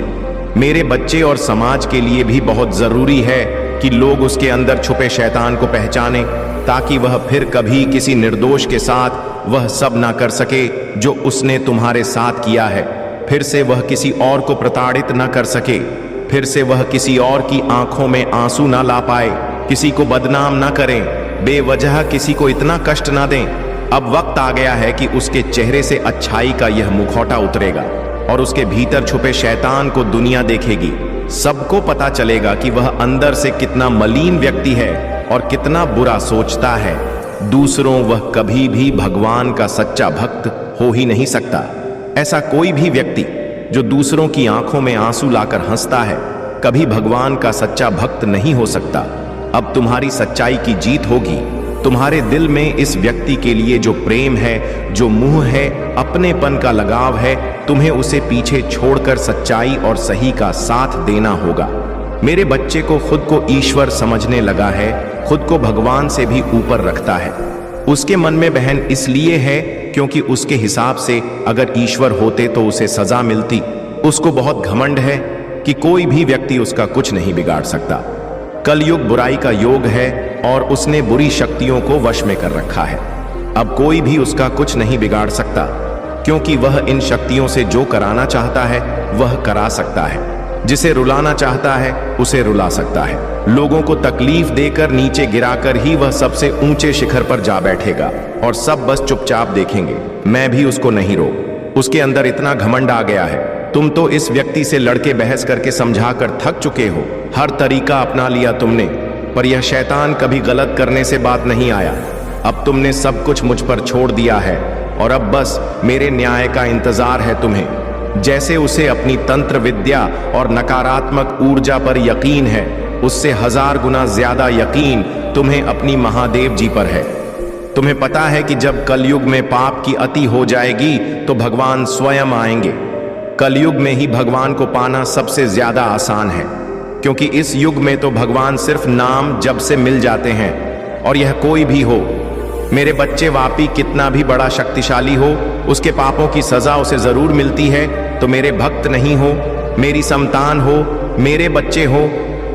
मेरे बच्चे, और समाज के लिए भी बहुत जरूरी है कि लोग उसके अंदर छुपे शैतान को पहचाने, ताकि वह फिर कभी किसी निर्दोष के साथ वह सब ना कर सके जो उसने तुम्हारे साथ किया है। फिर से वह किसी और को प्रताड़ित न कर सके, फिर से वह किसी और की आंखों में आंसू ना ला पाए, किसी को बदनाम ना करें, बेवजह किसी को इतना कष्ट ना दें। अब वक्त आ गया है कि उसके चेहरे से अच्छाई का यह मुखौटा उतरेगा और उसके भीतर छुपे शैतान को दुनिया देखेगी। सबको पता चलेगा कि वह अंदर से कितना मलिन व्यक्ति है और कितना बुरा सोचता है। दूसरों, वह कभी भी भगवान का सच्चा भक्त हो ही नहीं सकता। ऐसा कोई भी व्यक्ति जो दूसरों की आंखों में आंसू लाकर हंसता है कभी भगवान का सच्चा भक्त नहीं हो सकता। अब तुम्हारी सच्चाई की जीत होगी। तुम्हारे दिल में इस व्यक्ति के लिए जो प्रेम है, जो मुंह है, अपनेपन का लगाव है, तुम्हें उसे पीछे छोड़कर सच्चाई और सही का साथ देना होगा। मेरे बच्चे को खुद को ईश्वर समझने लगा है, खुद को भगवान से भी ऊपर रखता है। उसके मन में बहन इसलिए है क्योंकि उसके हिसाब से अगर ईश्वर होते तो उसे सजा मिलती। उसको बहुत घमंड है कि कोई भी व्यक्ति उसका कुछ नहीं बिगाड़ सकता। कलयुग बुराई का योग है और उसने बुरी शक्तियों को वश में कर रखा है। अब कोई भी उसका कुछ नहीं बिगाड़ सकता, क्योंकि वह इन शक्तियों से जो कराना चाहता है वह करा सकता है। जिसे रुलाना चाहता है उसे रुला सकता है। लोगों को तकलीफ देकर, नीचे गिराकर ही वह सबसे ऊंचे शिखर पर जा बैठेगा और सब बस चुपचाप देखेंगे। मैं भी उसको नहीं रोक। उसके अंदर इतना घमंड आ गया है। तुम तो इस व्यक्ति से लड़के बहस करके समझाकर थक चुके हो। हर तरीका अपना लिया तुमने, पर यह शैतान कभी गलत करने से बात नहीं आया। अब तुमने सब कुछ मुझ पर छोड़ दिया है और अब बस मेरे न्याय का इंतजार है तुम्हें। जैसे उसे अपनी तंत्र विद्या और नकारात्मक ऊर्जा पर यकीन है, उससे 1000 गुना ज्यादा यकीन तुम्हें अपनी महादेव जी पर है। तुम्हें पता है कि जब कलयुग में पाप की अति हो जाएगी तो भगवान स्वयं आएंगे। कलयुग में ही भगवान को पाना सबसे ज्यादा आसान है, क्योंकि इस युग में तो भगवान सिर्फ नाम जब से मिल जाते हैं। और यह कोई भी हो, मेरे बच्चे, वापी कितना भी बड़ा शक्तिशाली हो, उसके पापों की सजा उसे जरूर मिलती है। तो मेरे भक्त नहीं हो, मेरी संतान हो, मेरे बच्चे हो,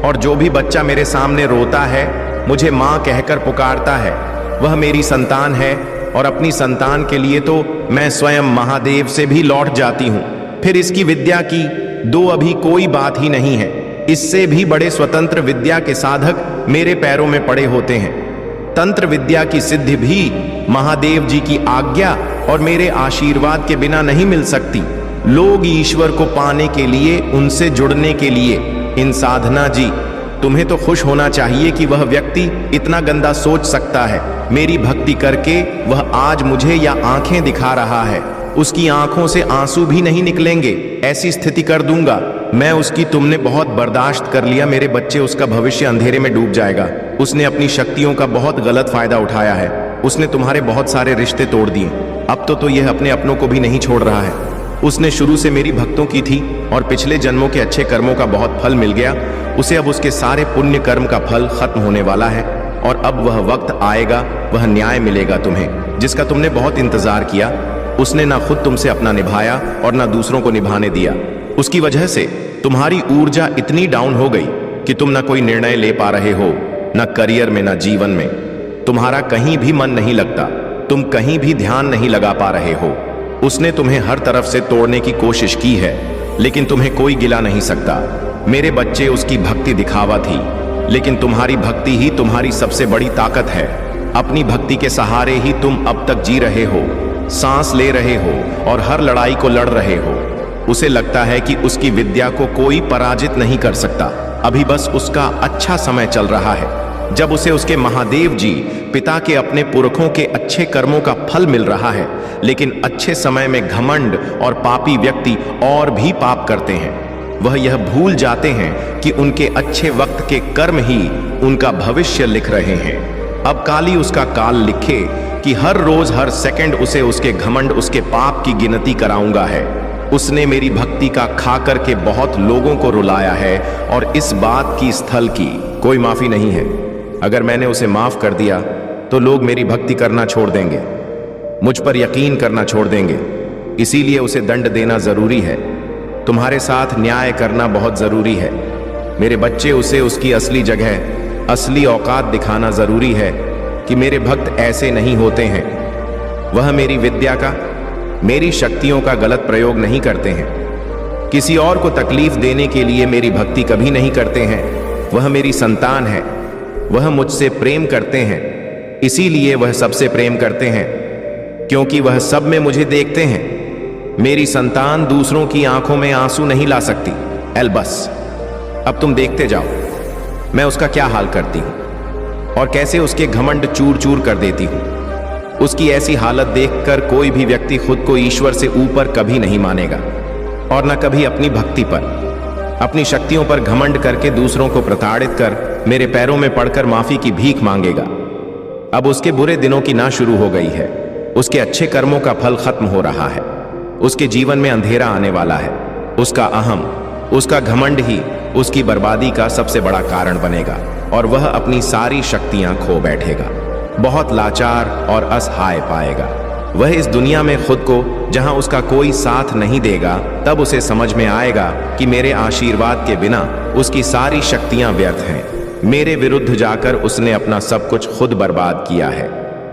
और जो भी बच्चा मेरे सामने रोता है, मुझे माँ कहकर पुकारता है, वह मेरी संतान है। और अपनी संतान के लिए तो मैं स्वयं महादेव से भी लौट जाती हूँ। फिर इसकी विद्या की दो अभी कोई बात ही नहीं है। इससे भी बड़े स्वतंत्र विद्या के साधक मेरे पैरों में पड़े होते हैं। तंत्र विद्या की सिद्धि भी महादेव जी की आज्ञा और मेरे आशीर्वाद के बिना नहीं मिल सकती। लोग ईश्वर को पाने के लिए, उनसे जुड़ने के लिए इन साधना जी, तुम्हें तो खुश होना चाहिए कि वह व्यक्ति इतना गंदा सोच सकता है। मेरी भक्ति करके वह आज मुझे या आंखें दिखा रहा है, उसकी आंखों से आंसू भी नहीं निकलेंगे, ऐसी स्थिति कर दूंगा मैं उसकी। तुमने बहुत बर्दाश्त कर लिया मेरे बच्चे, उसका भविष्य अंधेरे में डूब जाएगा। उसने अपनी शक्तियों का बहुत गलत फायदा उठाया है, उसने तुम्हारे बहुत सारे रिश्ते तोड़ दिए। अब तो यह अपने अपनों को भी नहीं छोड़ रहा है। उसने शुरू से मेरी भक्तों की थी और पिछले जन्मों के अच्छे कर्मों का बहुत फल मिल गया उसे। अब उसके सारे पुण्य कर्म का फल खत्म होने वाला है और अब वह वक्त आएगा, वह न्याय मिलेगा तुम्हें, जिसका तुमने बहुत इंतजार किया। उसने ना खुद तुमसे अपना निभाया और ना दूसरों को निभाने दिया। उसकी वजह से तुम्हारी ऊर्जा इतनी डाउन हो गई कि तुम ना कोई निर्णय ले पा रहे हो, ना करियर में, ना जीवन में। तुम्हारा कहीं भी मन नहीं लगता, तुम कहीं भी ध्यान नहीं लगा पा रहे हो। उसने तुम्हें हर तरफ से तोड़ने की कोशिश की है, लेकिन तुम्हें कोई गिला नहीं सकता। मेरे बच्चे, उसकी भक्ति दिखावा थी, लेकिन तुम्हारी भक्ति ही तुम्हारी सबसे बड़ी ताकत है। अपनी भक्ति के सहारे ही तुम अब तक जी रहे हो, सांस ले रहे हो और हर लड़ाई को लड़ रहे हो। उसे लगता है कि उसकी विद्या को कोई पराजित नहीं कर सकता। अभी बस उसका अच्छा समय चल रहा है, जब उसे उसके महादेव जी पिता के अपने पुरखों के अच्छे कर्मों का फल मिल रहा है। लेकिन अच्छे समय में घमंड और पापी व्यक्ति और भी पाप करते हैं। वह यह भूल जाते हैं कि उनके अच्छे वक्त के कर्म ही उनका भविष्य लिख रहे हैं। अब काली उसका काल लिखे कि हर रोज हर सेकंड उसे उसके घमंड, उसके पाप की गिनती कराऊंगा है। उसने मेरी भक्ति का खा करके बहुत लोगों को रुलाया है और इस बात की स्थल की कोई माफी नहीं है। अगर मैंने उसे माफ कर दिया तो लोग मेरी भक्ति करना छोड़ देंगे, मुझ पर यकीन करना छोड़ देंगे। इसीलिए उसे दंड देना जरूरी है। तुम्हारे साथ न्याय करना बहुत जरूरी है मेरे बच्चे। उसे उसकी असली जगह, असली औकात दिखाना जरूरी है कि मेरे भक्त ऐसे नहीं होते हैं। वह मेरी विद्या का, मेरी शक्तियों का गलत प्रयोग नहीं करते हैं। किसी और को तकलीफ देने के लिए मेरी भक्ति कभी नहीं करते हैं। वह मेरी संतान है, वह मुझसे प्रेम करते हैं। इसीलिए वह सबसे प्रेम करते हैं, क्योंकि वह सब में मुझे देखते हैं। मेरी संतान दूसरों की आंखों में आंसू नहीं ला सकती। बस अब तुम देखते जाओ मैं उसका क्या हाल करती हूं और कैसे उसके घमंड चूर चूर कर देती हूं। उसकी ऐसी हालत देखकर कोई भी व्यक्ति खुद को ईश्वर से ऊपर कभी नहीं मानेगा और न कभी अपनी भक्ति पर, अपनी शक्तियों पर घमंड करके दूसरों को प्रताड़ित कर मेरे पैरों में पड़कर माफी की भीख मांगेगा। अब उसके बुरे दिनों की ना शुरू हो गई है, उसके अच्छे कर्मों का फल खत्म हो रहा है। उसके जीवन में अंधेरा आने वाला है। उसका अहम, उसका घमंड ही उसकी बर्बादी का सबसे बड़ा कारण बनेगा और वह अपनी सारी शक्तियां खो बैठेगा। बहुत लाचार और असहाय पाएगा वह इस दुनिया में खुद को, जहां उसका कोई साथ नहीं देगा। तब उसे समझ में आएगा कि मेरे आशीर्वाद के बिना उसकी सारी शक्तियां व्यर्थ हैं। मेरे विरुद्ध जाकर उसने अपना सब कुछ खुद बर्बाद किया है।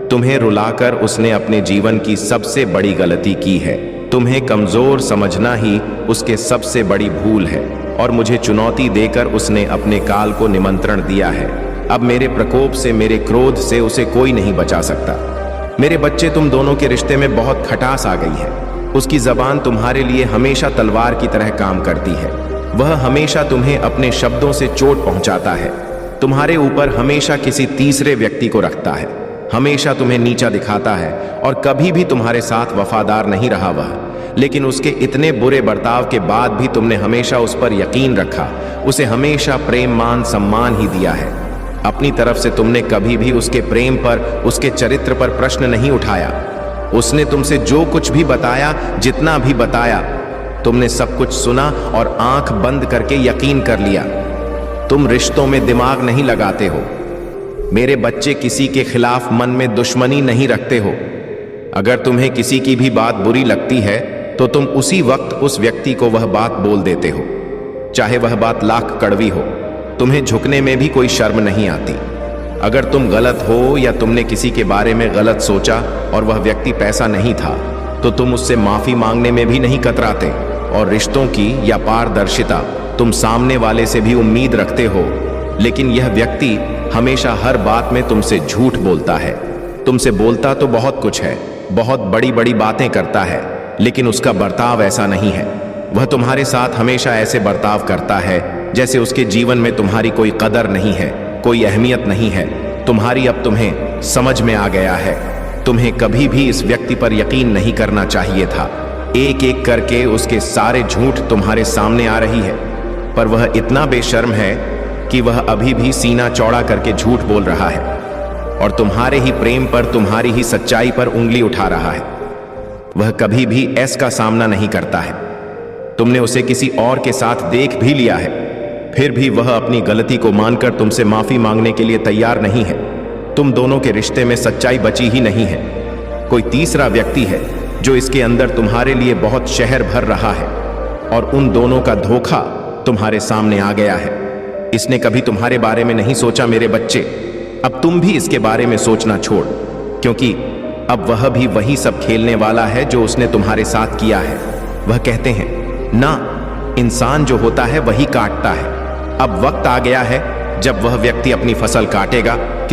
तुम्हें रुलाकर उसने अपने जीवन की सबसे बड़ी गलती की है। तुम्हें कमजोर समझना ही उसके सबसे बड़ी भूल है और मुझे चुनौती देकर उसने अपने काल को निमंत्रण दिया है। अब मेरे प्रकोप से, मेरे क्रोध से उसे कोई नहीं बचा सकता। मेरे बच्चे, तुम दोनों के रिश्ते में बहुत खटास आ गई है। उसकी जबान तुम्हारे लिए हमेशा तलवार की तरह काम करती है। वह हमेशा तुम्हें अपने शब्दों से चोट पहुंचाता है। तुम्हारे ऊपर हमेशा किसी तीसरे व्यक्ति को रखता है, हमेशा तुम्हें नीचा दिखाता है और कभी भी तुम्हारे साथ वफादार नहीं रहा वह। लेकिन उसके इतने बुरे बर्ताव के बाद भी तुमने हमेशा उस पर यकीन रखा, उसे हमेशा प्रेम, मान, सम्मान ही दिया है। अपनी तरफ से तुमने कभी भी उसके प्रेम पर, उसके चरित्र पर प्रश्न नहीं उठाया। उसने तुमसे जो कुछ भी बताया, जितना भी बताया, तुमने सब कुछ सुना और आंख बंद करके यकीन कर लिया। तुम रिश्तों में दिमाग नहीं लगाते हो। मेरे बच्चे, किसी के खिलाफ मन में दुश्मनी नहीं रखते हो। अगर तुम्हें किसी की भी बात बुरी लगती है तो तुम उसी वक्त उस व्यक्ति को वह बात बोल देते हो, चाहे वह बात लाख कड़वी हो। तुम्हें झुकने में भी कोई शर्म नहीं आती। अगर तुम गलत हो या तुमने किसी के बारे में गलत सोचा और वह व्यक्ति पैसा नहीं था तो तुम उससे माफी मांगने में भी नहीं कतराते। और रिश्तों की या पारदर्शिता तुम सामने वाले से भी उम्मीद रखते हो, लेकिन यह व्यक्ति हमेशा हर बात में तुमसे झूठ बोलता है। तुमसे बोलता तो बहुत कुछ है, बहुत बड़ी बड़ी बातें करता है, लेकिन उसका बर्ताव ऐसा नहीं है। वह तुम्हारे साथ हमेशा ऐसे बर्ताव करता है जैसे उसके जीवन में तुम्हारी कोई कदर नहीं है, कोई अहमियत नहीं है। तुम्हारी अब तुम्हें समझ में आ गया है। तुम्हें कभी भी इस व्यक्ति पर यकीन नहीं करना चाहिए था। एक एक करके उसके सारे झूठ तुम्हारे सामने आ रही है, पर वह इतना बेशर्म है कि वह अभी भी सीना चौड़ा करके झूठ बोल रहा है और तुम्हारे ही प्रेम पर, तुम्हारी ही सच्चाई पर उंगली उठा रहा है। वह कभी भी ऐस का सामना नहीं करता है। तुमने उसे किसी और के साथ देख भी लिया है, फिर भी वह अपनी गलती को मानकर तुमसे माफी मांगने के लिए तैयार नहीं है। तुम दोनों के रिश्ते में सच्चाई बची ही नहीं है। कोई तीसरा व्यक्ति है जो इसके अंदर तुम्हारे लिए बहुत शहर भर रहा है और उन दोनों का धोखा तुम्हारे सामने आ गया है। इसने कभी तुम्हारे बारे में नहीं सोचा मेरे बच्चे। अब तुम भी इसके बारे में सोचना छोड़, क्योंकि अब वह भी वही सब खेलने वाला है जो उसने तुम्हारे साथ किया है। वह कहते हैं ना, इंसान जो होता है वही काटता है। अब वक्त आ गया है जब वह व्यक्ति अपनी फसल काटेगा।